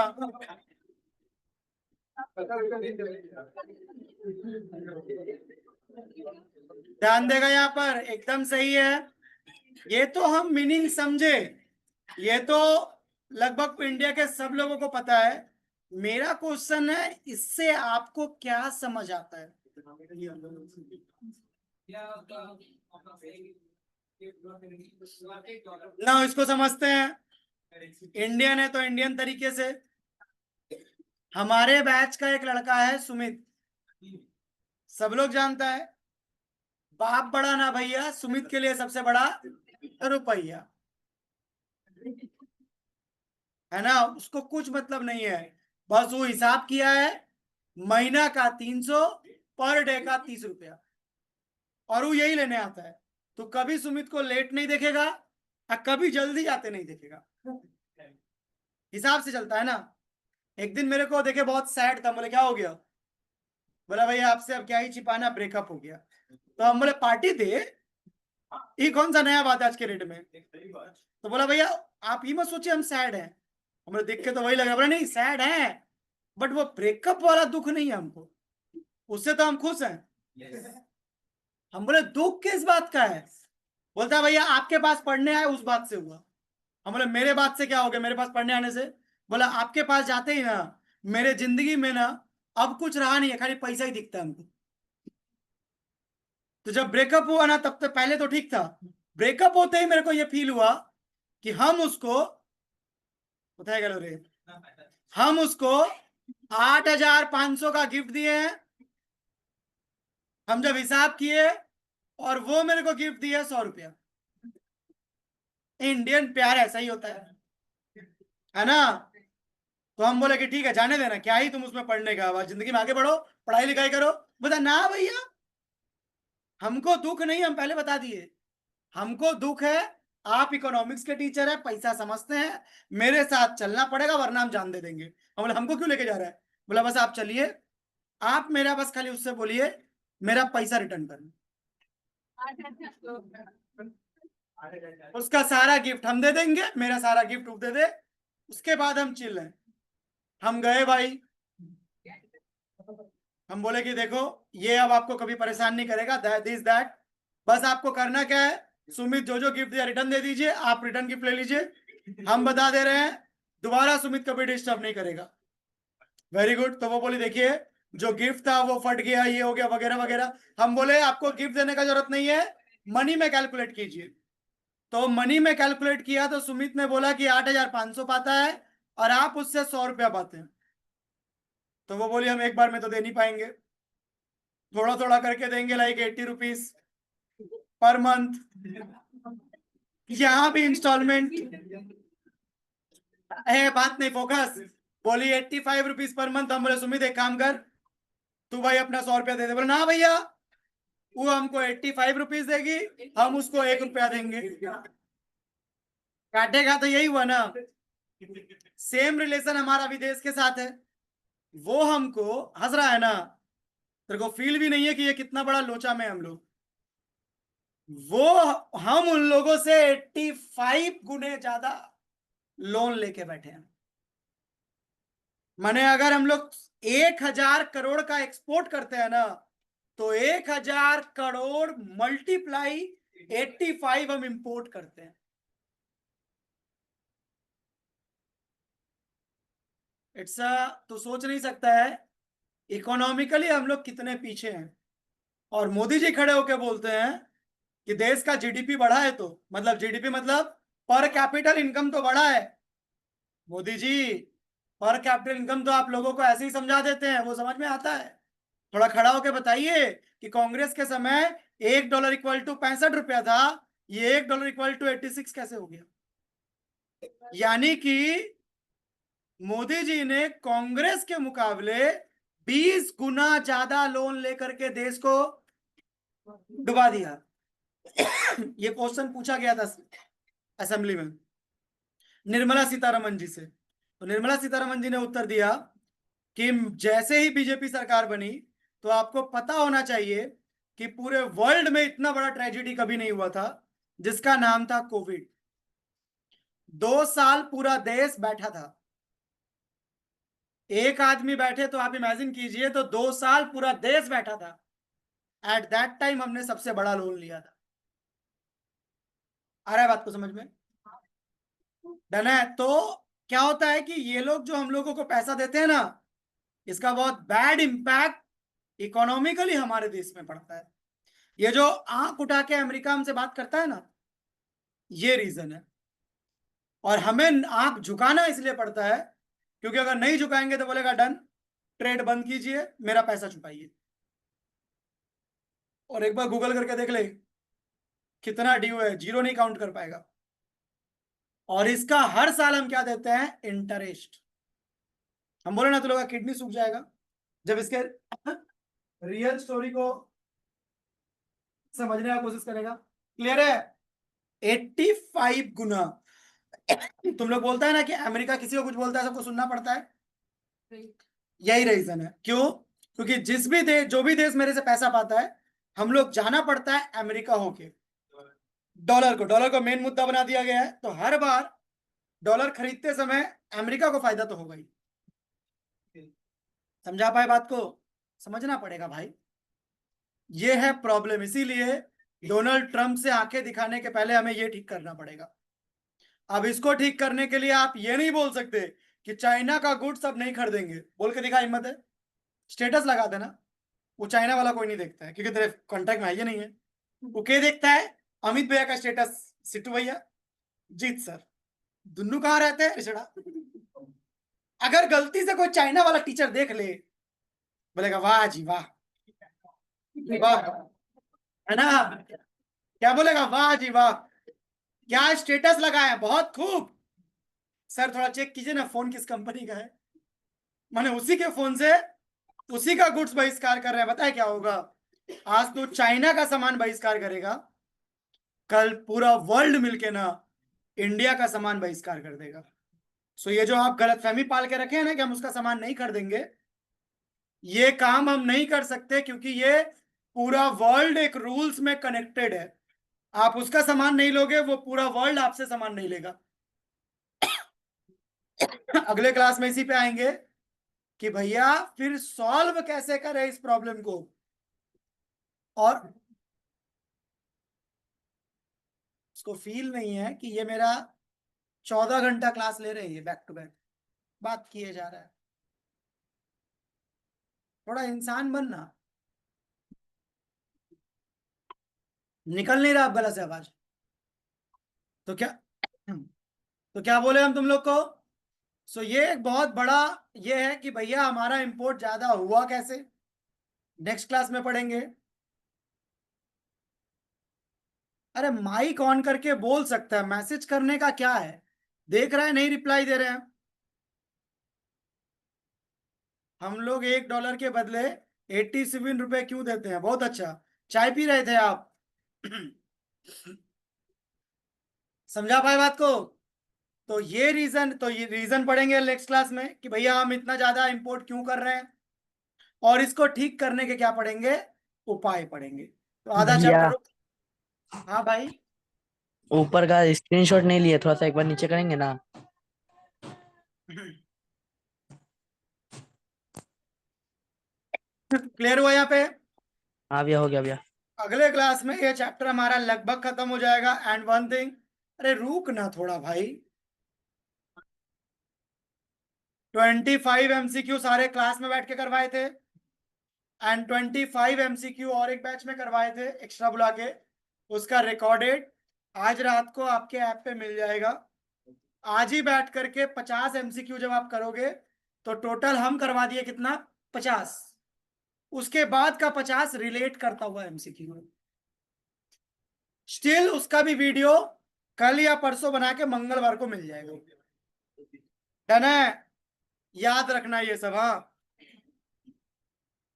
ध्यान देगा यहाँ पर, एकदम सही है। ये तो हम मीनिंग समझे, ये तो लगभग इंडिया के सब लोगों को पता है। मेरा क्वेश्चन है इससे आपको क्या समझ आता है। ना इसको समझते हैं। इंडियन है तो इंडियन तरीके से। हमारे बैच का एक लड़का है सुमित, सब लोग जानता है। बाप बड़ा ना भैया, सुमित के लिए सबसे बड़ा रुपया है ना। उसको कुछ मतलब नहीं है, बस वो हिसाब किया है महीना का 300, पर डे का 30 रुपया, और वो यही लेने आता है। तो कभी सुमित को लेट नहीं देखेगा और कभी जल्दी जाते नहीं देखेगा, हिसाब से चलता है ना। एक दिन मेरे को देखे बहुत सैड था, बोले क्या हो गया? बोला भैया आपसे अब क्या ही छिपाना, ब्रेकअप हो गया। तो हम बोले पार्टी दे, ये कौन सा नया बात है आज के रेट में? तो बोला भैया आप ही मत सोचिए हम सैड हैं। हमें देख के तो वही लग रहा, बोला नहीं सैड है, बट वो ब्रेकअप वाला दुख नहीं है हमको, उससे तो हम खुश हैं। हम बोले दुख किस बात का है? बोलता भैया आपके पास पढ़ने आए उस बात से हुआ। हम बोले मेरे बात से क्या हो गया, मेरे पास पढ़ने आने से? बोला आपके पास जाते ही ना मेरे जिंदगी में ना अब कुछ रहा नहीं है, खाली पैसा ही दिखता है हमको। तो जब ब्रेकअप हुआ ना तब तक पहले तो ठीक था, ब्रेकअप होते ही मेरे को ये फील हुआ कि हम उसको बताया गया रे, हम उसको 8,500 का गिफ्ट दिए हैं। हम जब हिसाब किए और वो मेरे को गिफ्ट दिया 100 रुपया। इंडियन प्यार ऐसा ही होता है ना। तो हम बोले कि ठीक है जाने देना, क्या ही तुम उसमें पढ़ने का, बस जिंदगी में आगे बढ़ो, पढ़ाई लिखाई करो। बता ना भैया हमको दुख नहीं, हम पहले बता दिए हमको दुख है। आप इकोनॉमिक्स के टीचर है, पैसा समझते हैं, मेरे साथ चलना पड़ेगा वरना हम जान दे देंगे। हम बोले हमको क्यों लेके जा रहा है? बोला बस आप चलिए, आप मेरा बस खाली उससे बोलिए मेरा पैसा रिटर्न करना, उसका सारा गिफ्ट हम दे देंगे, मेरा सारा गिफ्ट वो दे दे, उसके बाद हम चिल हैं। हम गए भाई, हम बोले कि देखो ये अब आपको कभी परेशान नहीं करेगा, दिस दैट, बस आपको करना क्या है, सुमित जो जो गिफ्ट दिया रिटर्न दे दीजिए, आप रिटर्न गिफ्ट ले लीजिए, हम बता दे रहे हैं दोबारा सुमित कभी डिस्टर्ब नहीं करेगा। Very good. तो वो बोली देखिए जो गिफ्ट था वो फट गया, ये हो गया वगैरह वगैरह। हम बोले आपको गिफ्ट देने का जरूरत नहीं है, मनी में कैलकुलेट कीजिए। तो मनी में कैलकुलेट किया तो सुमित ने बोला कि 8,500 पाता है और आप उससे 100 रुपया पाते हैं। तो वो बोली हम एक बार में तो दे नहीं पाएंगे, थोड़ा थोड़ा करके देंगे, लाइक 80 रुपीज पर मंथ, यहाँ भी इंस्टॉलमेंट है, बात नहीं फोकस। बोली 85 रुपीज पर मंथ। हम बोले सुमित एक काम कर, तू भाई अपना 100 रुपया दे दे। बोले ना भैया वो हमको 85 रुपीज देगी, हम उसको 1 रुपया देंगे। काटेगा तो यही हुआ ना। सेम रिलेशन हमारा विदेश के साथ है, वो हमको हंस रहा है ना, तेरे को फील भी नहीं है कि ये कितना बड़ा लोचा में हम लोग। वो हम उन लोगों से 85 गुने ज्यादा लोन लेके बैठे हैं। माने अगर हम लोग 1,000 करोड़ का एक्सपोर्ट करते हैं ना, तो 1,000 करोड़ मल्टीप्लाई 85 हम इंपोर्ट करते हैं। इट्स तो सोच नहीं सकता है इकोनॉमिकली हम लोग कितने पीछे हैं। और मोदी जी खड़े होकर बोलते हैं कि देश का जीडीपी बढ़ा है, तो मतलब जीडीपी मतलब पर कैपिटल इनकम तो बढ़ा है। मोदी जी पर कैपिटल इनकम तो आप लोगों को ऐसे ही समझा देते हैं, वो समझ में आता है? थोड़ा खड़ा होकर बताइए कि कांग्रेस के समय $1 इक्वल टू 65 रुपया था, ये $1 इक्वल टू 86 कैसे हो गया? यानी कि मोदी जी ने कांग्रेस के मुकाबले 20 गुना ज्यादा लोन लेकर के देश को डुबा दिया। ये क्वेश्चन पूछा गया था असेंबली में निर्मला सीतारमन जी से। तो निर्मला सीतारमन जी ने उत्तर दिया कि जैसे ही बीजेपी सरकार बनी तो आपको पता होना चाहिए कि पूरे वर्ल्ड में इतना बड़ा ट्रेजेडी कभी नहीं हुआ था। जिसका नाम था कोविड। 2 साल पूरा देश बैठा था। एक आदमी बैठे तो आप इमेजिन कीजिए, तो 2 साल पूरा देश बैठा था। एट दैट टाइम हमने सबसे बड़ा लोन लिया था। आ रहा है बात को समझ में? डन है। तो क्या होता है कि ये लोग जो हम लोगों को पैसा देते हैं ना, इसका बहुत बैड इंपैक्ट इकोनॉमिकली हमारे देश में पड़ता है। ये जो आंख उठा के अमेरिका हमसे बात करता है ना, ये रीजन है। और हमें आंख झुकाना इसलिए पड़ता है क्योंकि अगर नहीं झुकाएंगे तो बोलेगा डन, ट्रेड बंद कीजिए, मेरा पैसा छुपाइए। और एक बार गूगल करके देख ले कितना ड्यू है, जीरो नहीं काउंट कर पाएगा। और इसका हर साल हम क्या देते हैं? इंटरेस्ट। हम बोले ना तो लोग का किडनी सूख जाएगा जब इसके रियल स्टोरी को समझने का कोशिश करेगा। क्लियर है? 85 गुना। तुम लोग बोलता है ना कि अमेरिका किसी को कुछ बोलता है सबको सुनना पड़ता है, यही रीजन है। क्यों? क्योंकि जिस भी देश, जो भी देश मेरे से पैसा पाता है, हम लोग जाना पड़ता है अमेरिका होके। डॉलर को मेन मुद्दा बना दिया गया है, तो हर बार डॉलर खरीदते समय अमेरिका को फायदा तो होगा ही। समझा पाए बात को? समझना पड़ेगा भाई, ये है प्रॉब्लम। इसीलिए डोनाल्ड ट्रंप से आंखें दिखाने के पहले हमें ये ठीक करना पड़ेगा। अब इसको ठीक करने के लिए आप ये नहीं बोल सकते कि चाइना का गुड्स अब नहीं खरीदेंगे। बोल के दिखा हिम्मत है, स्टेटस लगा देना। वो चाइना वाला कोई नहीं देखता है क्योंकि तेरे कॉन्टेक्ट में है ये नहीं है। वो क्या देखता है? अमित भैया का स्टेटस, सिट्टू भैया, जीत सर, दुन्नू कहाँ रहते हैं रिश्ता। अगर गलती से कोई चाइना वाला टीचर देख ले, बोलेगा वाह जी वाह, वाह, है ना? क्या बोलेगा? वाह जी वाह, क्या स्टेटस लगाया, बहुत खूब। सर थोड़ा चेक कीजिए ना फोन किस कंपनी का है। माने उसी के फोन से उसी का गुड्स बहिष्कार कर रहे हैं। बताए क्या होगा? आज तो चाइना का सामान बहिष्कार करेगा, कल पूरा वर्ल्ड मिलके ना इंडिया का सामान बहिष्कार कर देगा। सो ये जो आप गलतफहमी पाल के रखे हैं ना कि हम उसका सामान नहीं खरीदेंगे, ये काम हम नहीं कर सकते क्योंकि ये पूरा वर्ल्ड एक रूल्स में कनेक्टेड है। आप उसका सामान नहीं लोगे, वो पूरा वर्ल्ड आपसे सामान नहीं लेगा। अगले क्लास में इसी पे आएंगे कि भैया फिर सॉल्व कैसे करें इस प्रॉब्लम को। और उसको फील नहीं है कि ये मेरा 14 घंटा क्लास ले रही है, बैक टू बैक बात किए जा रहा है। थोड़ा इंसान बनना। निकल नहीं रहा आप गला से आवाज। तो क्या बोले हम तुम लोग को? सो ये एक बहुत बड़ा ये है कि भैया हमारा इंपोर्ट ज्यादा हुआ कैसे, नेक्स्ट क्लास में पढ़ेंगे। अरे माइक ऑन करके बोल सकता है, मैसेज करने का क्या है? देख रहा है नहीं रिप्लाई दे रहे हैं। हम लोग $1 के बदले 87 रुपए क्यों देते हैं? बहुत अच्छा, चाय पी रहे थे आप। समझा पाए बात को? तो ये रीजन पढ़ेंगे नेक्स्ट क्लास में कि भैया हम इतना ज्यादा इंपोर्ट क्यों कर रहे हैं, और इसको ठीक करने के क्या पढ़ेंगे? उपाय पढ़ेंगे। तो आधा भैया चैप्टर। हाँ भाई, ऊपर का स्क्रीनशॉट नहीं लिए, थोड़ा सा एक बार नीचे करेंगे ना? क्लियर हुआ यहाँ पे? हाँ भैया, हो गया भैया। अगले क्लास में ये चैप्टर हमारा लगभग खत्म हो जाएगा। एंड वन थिंग, अरे रुक ना थोड़ा भाई, 25 MCQ सारे क्लास में बैठ के करवाए थे, एंड 25 MCQ और एक बैच में करवाए थे एक्स्ट्रा बुला के। उसका रिकॉर्डेड आज रात को आपके ऐप पे मिल जाएगा। आज ही बैठ करके 50 MCQ जब आप करोगे तो टोटल हम करवा दिए कितना? 50। उसके बाद का 50 रिलेट करता हुआ MCQ। स्टिल उसका भी वीडियो कल या परसों बना के मंगलवार को मिल जाएगा। डन है? याद रखना ये सब। हाँ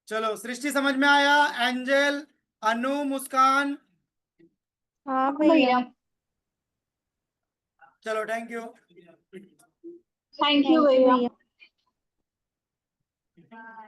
चलो, सृष्टि समझ में आया? एंजल, अनु, मुस्कान? हाँ भैया। चलो thank you. Thank you thank you भैया। भैया।